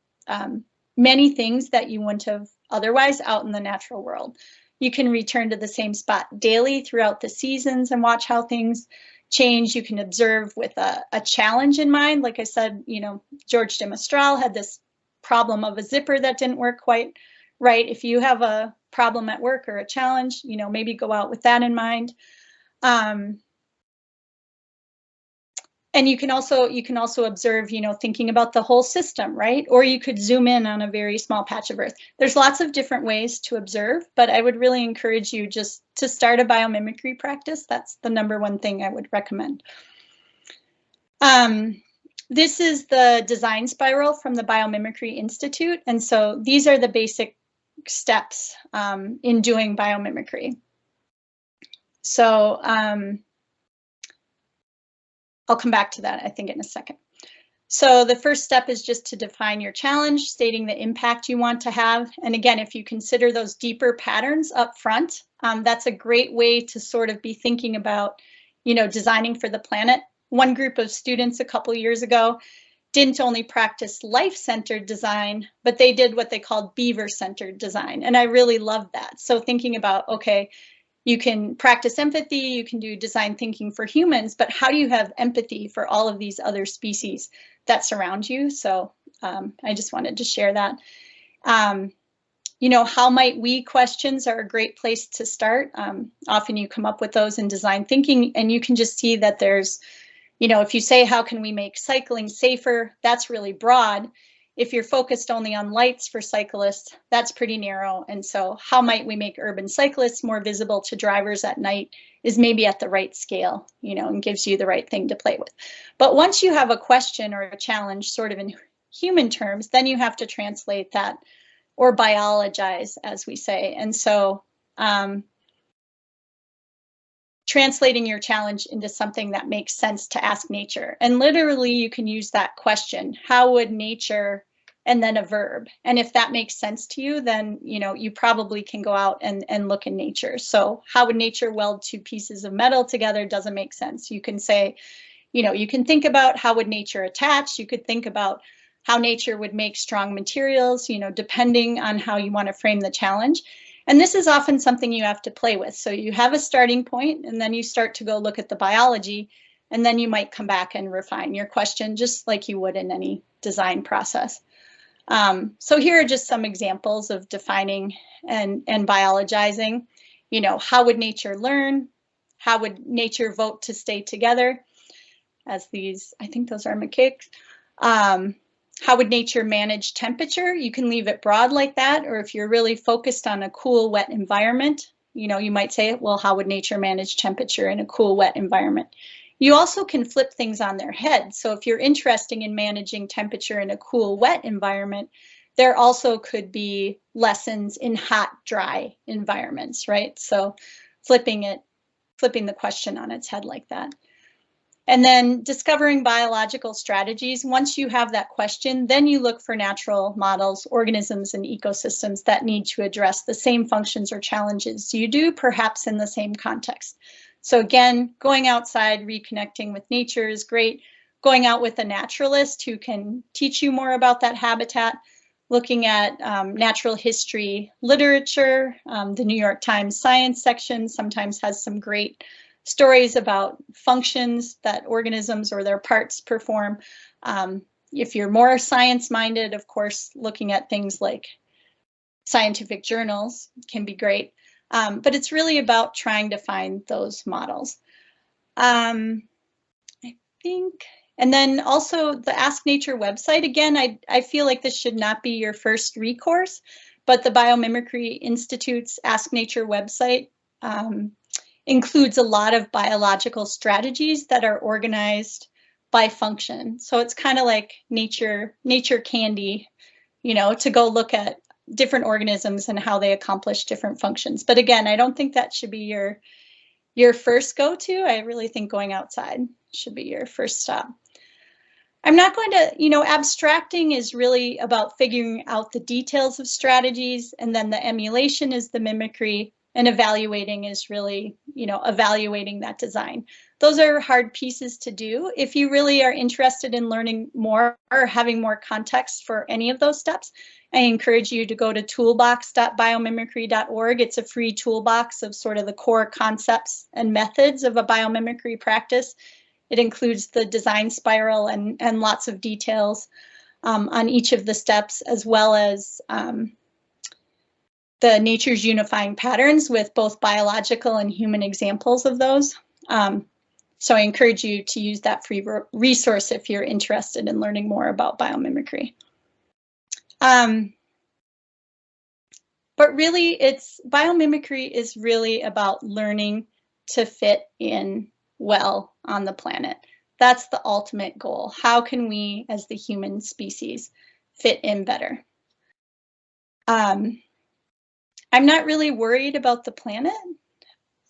many things that you wouldn't have otherwise out in the natural world. You can return to the same spot daily throughout the seasons and watch how things change. You can observe with a challenge in mind. Like I said, you know, George de Mestral had this problem of a zipper that didn't work quite right. If you have a problem at work or a challenge, you know, maybe go out with that in mind. And you can also observe, you know, thinking about the whole system, right? Or you could zoom in on a very small patch of earth. There's lots of different ways to observe, but I would really encourage you just to start a biomimicry practice. That's the #1 thing I would recommend. This is the design spiral from the Biomimicry Institute. And so these are the basic steps in doing biomimicry. So I'll come back to that, I think, in a second. So the first step is just to define your challenge, stating the impact you want to have. And again, if you consider those deeper patterns up front, that's a great way to sort of be thinking about, you know, designing for the planet. One group of students a couple years ago didn't only practice life-centered design, but they did what they called beaver-centered design. And I really loved that. So thinking about, okay, you can practice empathy, you can do design thinking for humans, but how do you have empathy for all of these other species that surround you? So I just wanted to share that. You know, how might we questions are a great place to start. Often you come up with those in design thinking, and you can just see that there's, you know, if you say, how can we make cycling safer? That's really broad. If you're focused only on lights for cyclists, that's pretty narrow. And so how might we make urban cyclists more visible to drivers at night is maybe at the right scale, you know, and gives you the right thing to play with. But once you have a question or a challenge sort of in human terms, then you have to translate that or biologize, as we say. And so translating your challenge into something that makes sense to ask nature. And literally you can use that question, how would nature, and then a verb. And if that makes sense to you, then, you know, you probably can go out and look in nature. So how would nature weld 2 pieces of metal together? Doesn't make sense. You can say, you know, you can think about how would nature attach. You could think about how nature would make strong materials, you know, depending on how you want to frame the challenge. And this is often something you have to play with. So you have a starting point, and then you start to go look at the biology, and then you might come back and refine your question just like you would in any design process. So here are just some examples of defining and biologizing. You know, how would nature learn? How would nature vote to stay together? As these, I think those are macaques. How would nature manage temperature? You can leave it broad like that, or if you're really focused on a cool, wet environment, you know, you might say, well, how would nature manage temperature in a cool, wet environment? You also can flip things on their head. So if you're interested in managing temperature in a cool, wet environment, there also could be lessons in hot, dry environments, right? So flipping the question on its head like that. And then discovering biological strategies. Once you have that question, then you look for natural models, organisms, and ecosystems that need to address the same functions or challenges you do, perhaps in the same context. So again, going outside, reconnecting with nature is great. Going out with a naturalist who can teach you more about that habitat, looking at natural history literature. The New York Times science section sometimes has some great stories about functions that organisms or their parts perform. If you're more science-minded, of course, looking at things like scientific journals can be great. But it's really about trying to find those models. I think, and then also the Ask Nature website. Again, I feel like this should not be your first recourse, but the Biomimicry Institute's Ask Nature website includes a lot of biological strategies that are organized by function. So it's kind of like nature candy, you know, to go look at different organisms and how they accomplish different functions. But again, I don't think that should be your first go-to. I really think going outside should be your first stop. I'm not going to, you know, abstracting is really about figuring out the details of strategies, and then the emulation is the mimicry, and evaluating is really, you know, evaluating that design. Those are hard pieces to do. If you really are interested in learning more or having more context for any of those steps, I encourage you to go to toolbox.biomimicry.org. It's a free toolbox of sort of the core concepts and methods of a biomimicry practice. It includes the design spiral and lots of details on each of the steps, as well as the nature's unifying patterns with both biological and human examples of those. So I encourage you to use that free resource if you're interested in learning more about biomimicry. But really, biomimicry is really about learning to fit in well on the planet. That's the ultimate goal. How can we, as the human species, fit in better? I'm not really worried about the planet.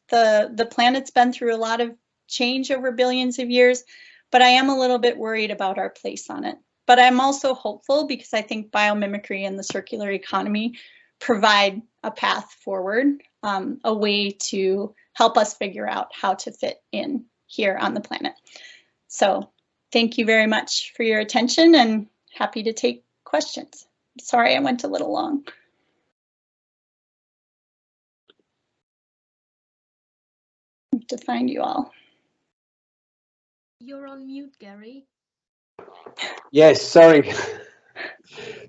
The planet's been through a lot of change over billions of years, but I am a little bit worried about our place on it. But I'm also hopeful because I think biomimicry and the circular economy provide a path forward, a way to help us figure out how to fit in here on the planet. So thank you very much for your attention and happy to take questions. Sorry, I went a little long. I have to find you all. You're on mute, Gary. Yes, sorry.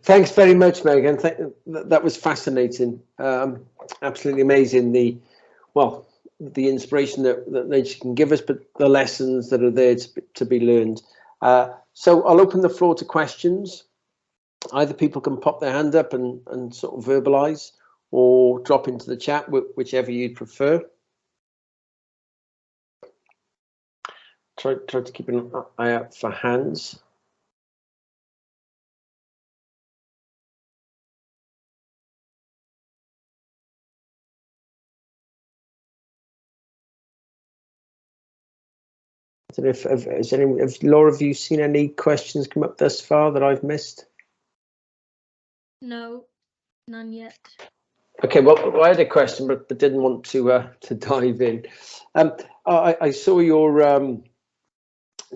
Thanks very much, Megan. That was fascinating. Absolutely amazing. The inspiration that nature can give us, but the lessons that are there to be learned. So I'll open the floor to questions. Either people can pop their hand up and sort of verbalize, or drop into the chat, whichever you'd prefer. Try to keep an eye out for hands. I don't know if Laura, have you seen any questions come up thus far that I've missed? No, none yet. Okay, well, I had a question, but didn't want to dive in. I saw your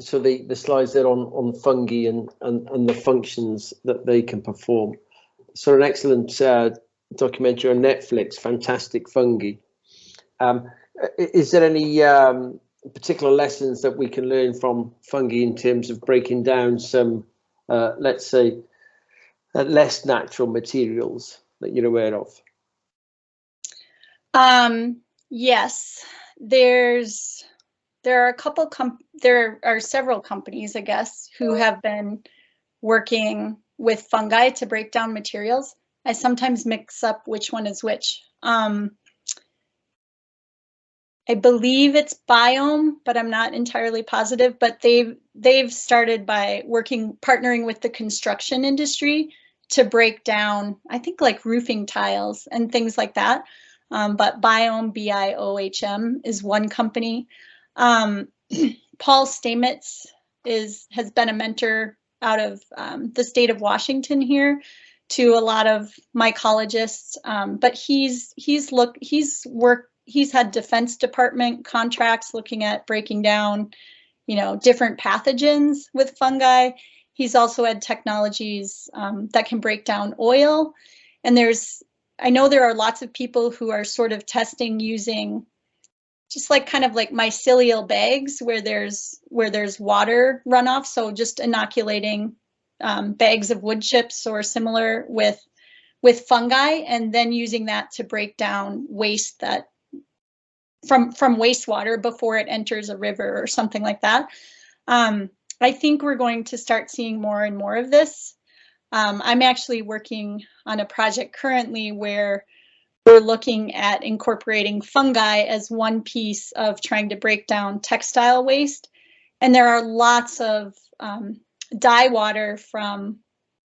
so the slides there on fungi and the functions that they can perform. So an excellent documentary on Netflix, Fantastic Fungi. Is there any particular lessons that we can learn from fungi in terms of breaking down some, let's say, less natural materials that you're aware of? Yes, there are several companies, I guess, who have been working with fungi to break down materials. I sometimes mix up which one is which. I believe it's Biome, but I'm not entirely positive. But they've started by partnering with the construction industry to break down, I think, like roofing tiles and things like that. But Biome, BIOHM, is one company. Paul Stamets has been a mentor out of the state of Washington here to a lot of mycologists. But he's had Defense Department contracts looking at breaking down, different pathogens with fungi. He's also had technologies that can break down oil. And I know there are lots of people who are sort of testing using just kind of like mycelial bags where there's water runoff. So just inoculating bags of wood chips or similar with fungi, and then using that to break down waste that from wastewater before it enters a river or something like that. I think we're going to start seeing more and more of this. I'm actually working on a project currently where we're looking at incorporating fungi as one piece of trying to break down textile waste. And there are lots of dye water from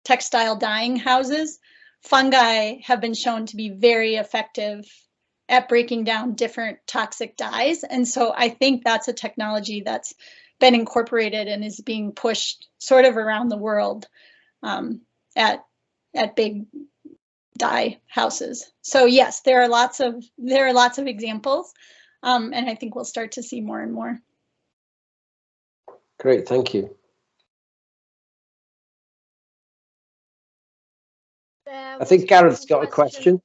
textile dyeing houses. Fungi have been shown to be very effective at breaking down different toxic dyes. And so I think that's a technology that's been incorporated and is being pushed sort of around the world at big dye houses. So yes, there are lots of examples, and I think we'll start to see more and more. Great, thank you. I think Gareth's got a question.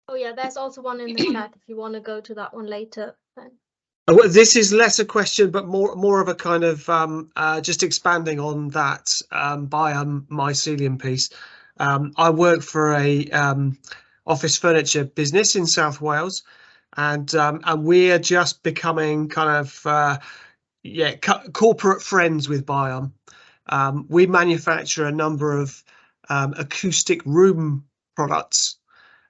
Oh yeah, there's also one in the chat if you want to go to that one later. Then. Well, this is less a question, but more of a kind of just expanding on that biomycelium piece. I work for a office furniture business in South Wales, and we are just becoming kind of corporate friends with Biome. We manufacture a number of acoustic room products,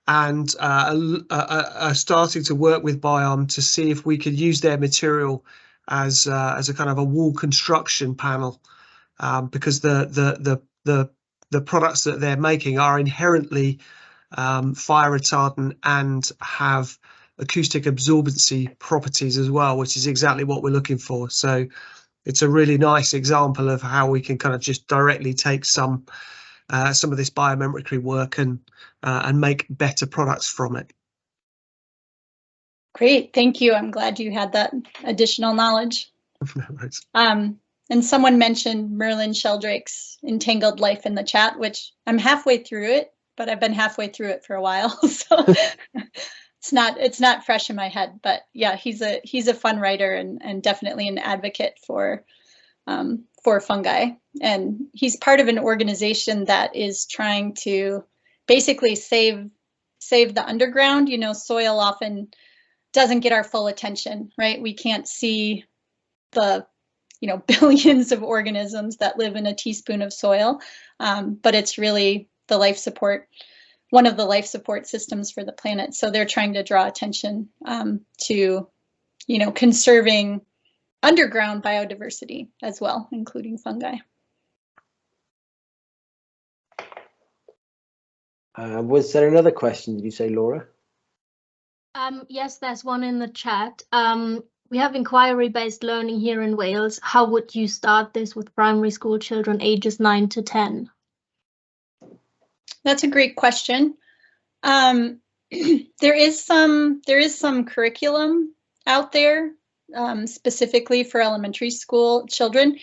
and are starting to work with Biome to see if we could use their material as a kind of a wall construction panel, because the products that they're making are inherently fire retardant and have acoustic absorbency properties as well, which is exactly what we're looking for. So it's a really nice example of how we can kind of just directly take some of this biomimicry work and make better products from it. Great, thank you. I'm glad you had that additional knowledge. And someone mentioned Merlin Sheldrake's Entangled Life in the chat, which I'm halfway through it, but I've been halfway through it for a while, so it's not fresh in my head. But yeah, he's a fun writer and definitely an advocate for fungi. And he's part of an organization that is trying to basically save the underground. You know, soil often doesn't get our full attention, right? We can't see the billions of organisms that live in a teaspoon of soil, but it's really the life support, one of the life support systems for the planet. So they're trying to draw attention to, conserving underground biodiversity as well, including fungi. Was there another question, did you say, Laura? Yes, there's one in the chat. We have inquiry-based learning here in Wales. How would you start this with primary school children ages 9 to 10? That's a great question. There is some curriculum out there specifically for elementary school children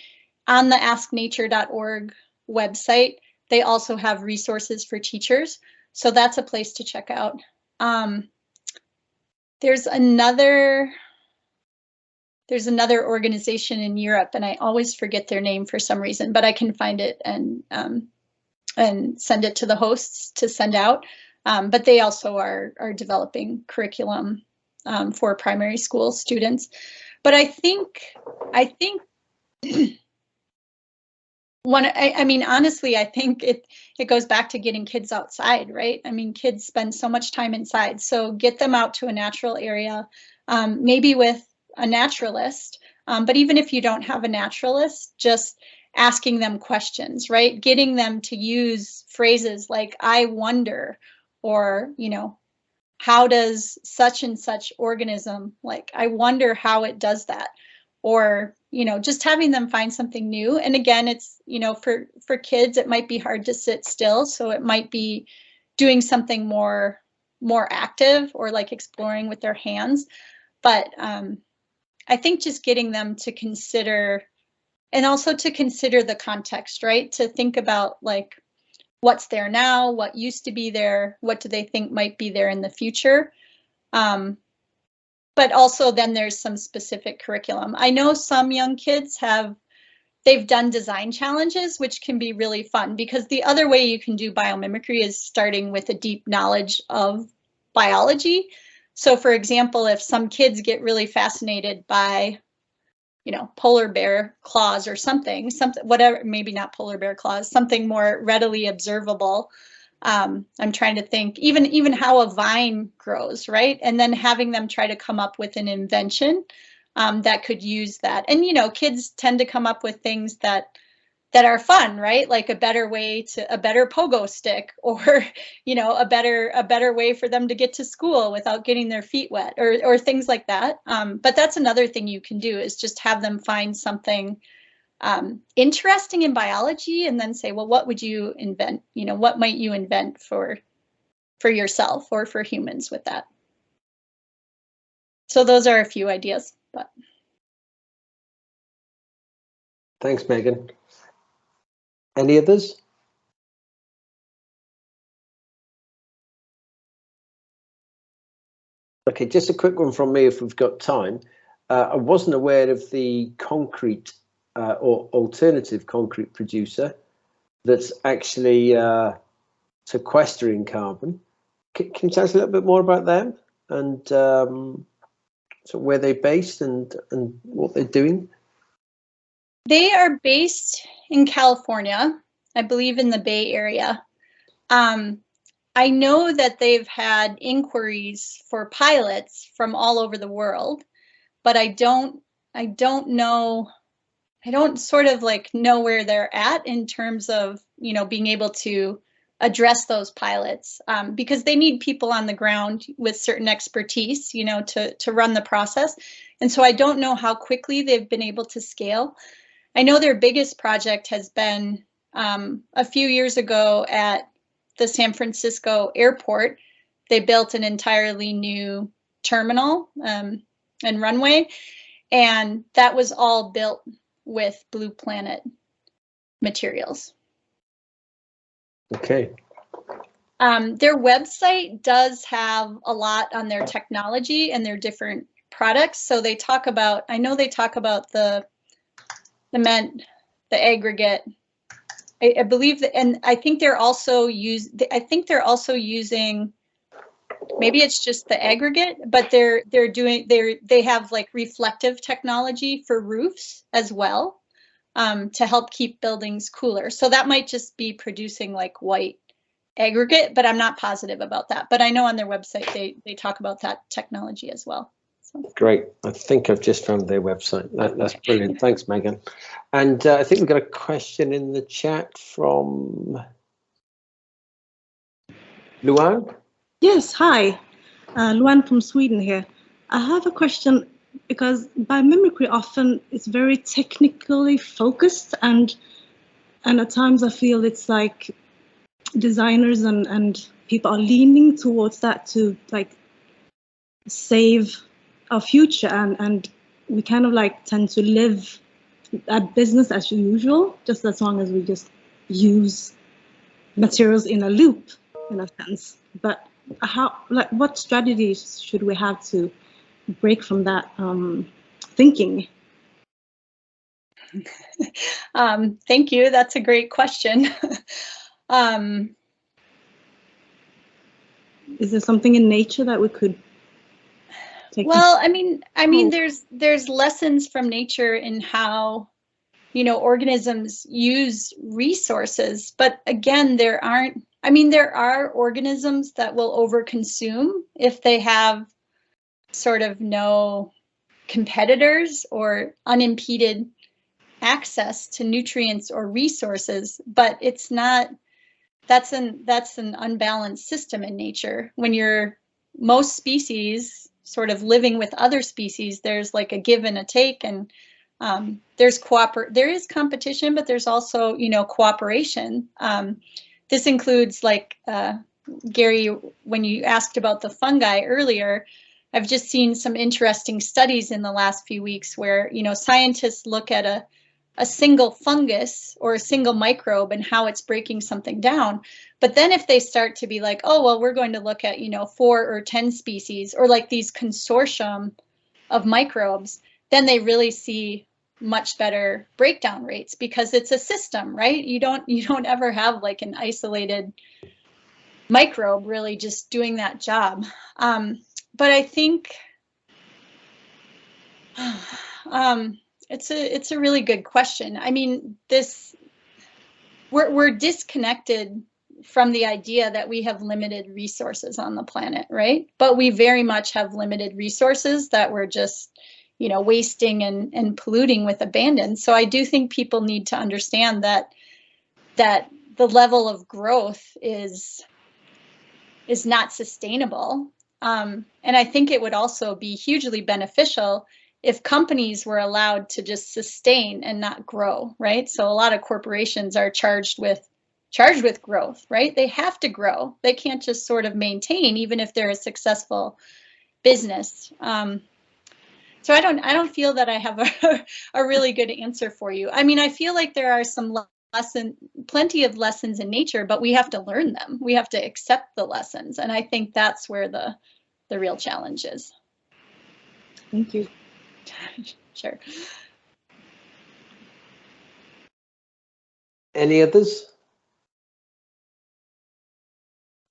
on the asknature.org website. They also have resources for teachers, so that's a place to check out. There's another organization in Europe, and I always forget their name for some reason, but I can find it and send it to the hosts to send out. But they also are developing curriculum for primary school students. But I think honestly, I think it goes back to getting kids outside, right? I mean, kids spend so much time inside, so get them out to a natural area, maybe with a naturalist, but even if you don't have a naturalist, just asking them questions, right? Getting them to use phrases like, I wonder, or, how does such and such organism, like, I wonder how it does that, or, just having them find something new. And again, it's, for kids, it might be hard to sit still, so it might be doing something more active, or like exploring with their hands. But I think just getting them to consider, and also to consider the context, right? To think about like what's there now, what used to be there, what do they think might be there in the future. But also then there's some specific curriculum. I know some young kids they've done design challenges, which can be really fun, because the other way you can do biomimicry is starting with a deep knowledge of biology. So for example, if some kids get really fascinated by, polar bear claws or something, whatever, maybe not polar bear claws, something more readily observable. I'm trying to think, even how a vine grows, right? And then having them try to come up with an invention that could use that. And, kids tend to come up with things that are fun, right? Like a better pogo stick, or, a better way for them to get to school without getting their feet wet, or things like that. But that's another thing you can do, is just have them find something interesting in biology, and then say, well, what would you invent? What might you invent for yourself or for humans with that? So those are a few ideas. But thanks, Megan. Any others? Okay, just a quick one from me if we've got time. I wasn't aware of the concrete or alternative concrete producer that's actually sequestering carbon. Can you tell us a little bit more about them, and so where they're based and what they're doing? They are based in California, I believe in the Bay Area. I know that they've had inquiries for pilots from all over the world, but I don't know, I don't sort of like know where they're at in terms of, you know, being able to address those pilots, because they need people on the ground with certain expertise, you know, to run the process. And so I don't know how quickly they've been able to scale. I know their biggest project has been a few years ago at the San Francisco airport. They built an entirely new terminal and runway, and that was all built with Blue Planet materials. Okay. Their website does have a lot on their technology and their different products. So they talk about, I know they talk about the aggregate. I believe that, and I think they're also using, maybe it's just the aggregate, but they have like reflective technology for roofs as well, to help keep buildings cooler. So that might just be producing like white aggregate, but I'm not positive about that. But I know on their website they talk about that technology as well. So. Great. I think I've just found their website. That's brilliant. Thanks, Megan. And I think we've got a question in the chat from Luan. Yes, hi. Luan from Sweden here. I have a question because biomimicry often is very technically focused, and at times I feel it's like designers and people are leaning towards that to like save our future, and we kind of like tend to live at business as usual, just as long as we just use materials in a loop, in a sense. But how, like, what strategies should we have to break from that thinking? Thank you. That's a great question. Is there something in nature that we could take? Well, I mean, there's lessons from nature in how, you know, organisms use resources, but again, there are organisms that will overconsume if they have sort of no competitors or unimpeded access to nutrients or resources, but it's not, that's an unbalanced system in nature. When most species sort of living with other species, there's like a give and a take, and there is competition, but there's also, you know, cooperation. This includes, like, Gary, when you asked about the fungi earlier, I've just seen some interesting studies in the last few weeks where, you know, scientists look at a single fungus or a single microbe and how it's breaking something down. But then if they start to be like, oh, well, we're going to look at, you know, 4 or 10 species, or like these consortium of microbes, then they really see much better breakdown rates, because it's a system, right? You don't ever have like an isolated microbe really just doing that job. But I think it's a really good question. I mean, we're disconnected from the idea that we have limited resources on the planet, right? But we very much have limited resources that we're just, you know, wasting and polluting with abandon. So I do think people need to understand that the level of growth is not sustainable. And I think it would also be hugely beneficial if companies were allowed to just sustain and not grow, right? So a lot of corporations are charged with growth, right? They have to grow. They can't just sort of maintain, even if they're a successful business. So I don't feel that I have a really good answer for you. I mean, I feel like there are plenty of lessons in nature, but we have to learn them. We have to accept the lessons. And I think that's where the real challenge is. Thank you. Sure. Any others?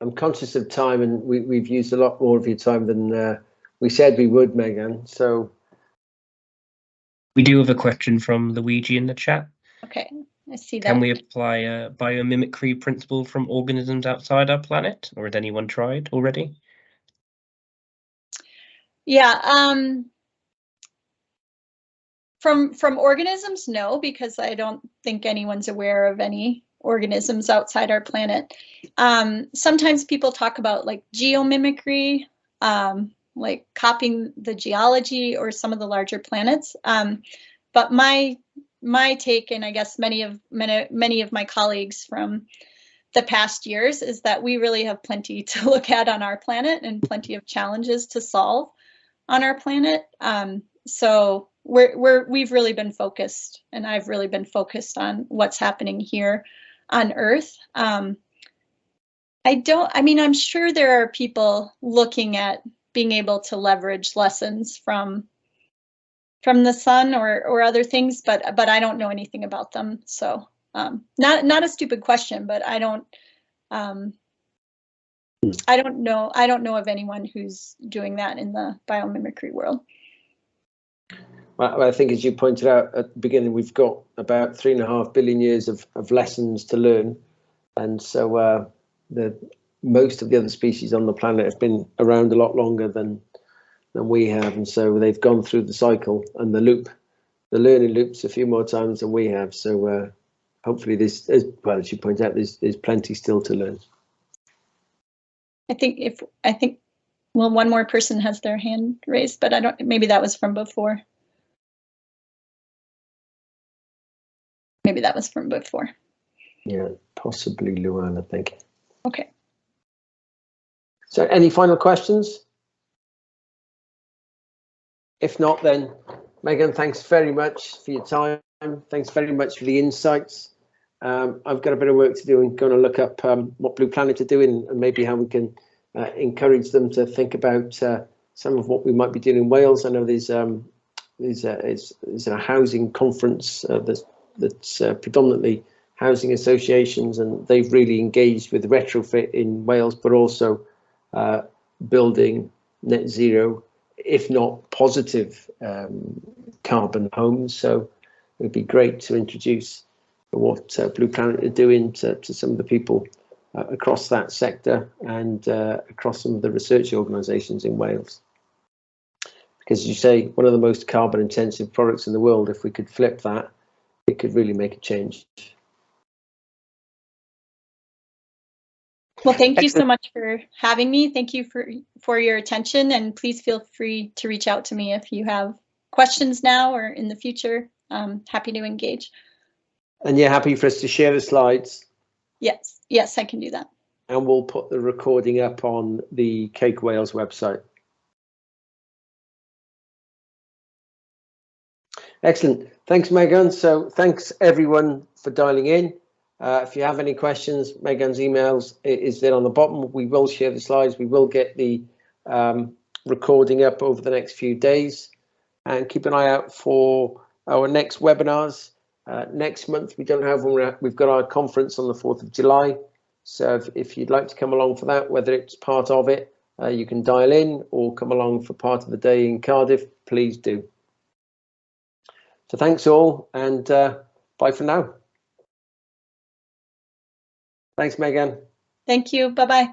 I'm conscious of time, and we've used a lot more of your time than we said we would, Megan. So We do have a question from Luigi in the chat. Okay, I see that. Can we apply a biomimicry principle from organisms outside our planet, or has anyone tried already? Yeah, from organisms, no, because I don't think anyone's aware of any organisms outside our planet. Sometimes people talk about like geomimicry, like copying the geology or some of the larger planets. But my take, and I guess many of my colleagues from the past years, is that we really have plenty to look at on our planet and plenty of challenges to solve on our planet. So we've really been focused, and I've really been focused on what's happening here on Earth. I'm sure there are people looking at being able to leverage lessons from the sun or other things, but I don't know anything about them. So not a stupid question, but I don't know of anyone who's doing that in the biomimicry world. Well, I think, as you pointed out at the beginning, we've got about 3.5 billion years of lessons to learn, and so most of the other species on the planet have been around a lot longer than we have, and so they've gone through the cycle and the learning loops a few more times than we have. So hopefully, as you point out, there's plenty still to learn. I think well, one more person has their hand raised, but maybe that was from before. Maybe that was from before. Yeah, possibly Luan, I think. Okay. So any final questions? If not, then Megan, thanks very much for your time. Thanks very much for the insights. I've got a bit of work to do and going to look up what Blue Planet are doing and maybe how we can encourage them to think about some of what we might be doing in Wales. I know there's a housing conference that's predominantly housing associations, and they've really engaged with retrofit in Wales, but also building net zero, if not positive, carbon homes. So it would be great to introduce what Blue Planet are doing to some of the people across that sector and across some of the research organisations in Wales. Because, as you say, one of the most carbon intensive products in the world, if we could flip that, it could really make a change. Well, thank you so much for having me. Thank you for your attention, and please feel free to reach out to me if you have questions now or in the future. I'm happy to engage. And you're happy for us to share the slides? Yes, I can do that. And we'll put the recording up on the Cake Wales website. Excellent. Thanks, Megan. So thanks everyone for dialing in. If you have any questions, Megan's emails is there on the bottom. We will share the slides. We will get the recording up over the next few days, and keep an eye out for our next webinars. Next month, we don't have one. We've got our conference on the 4th of July. So if you'd like to come along for that, whether it's part of it, you can dial in or come along for part of the day in Cardiff, please do. So thanks all, and bye for now. Thanks, Megan. Thank you. Bye-bye.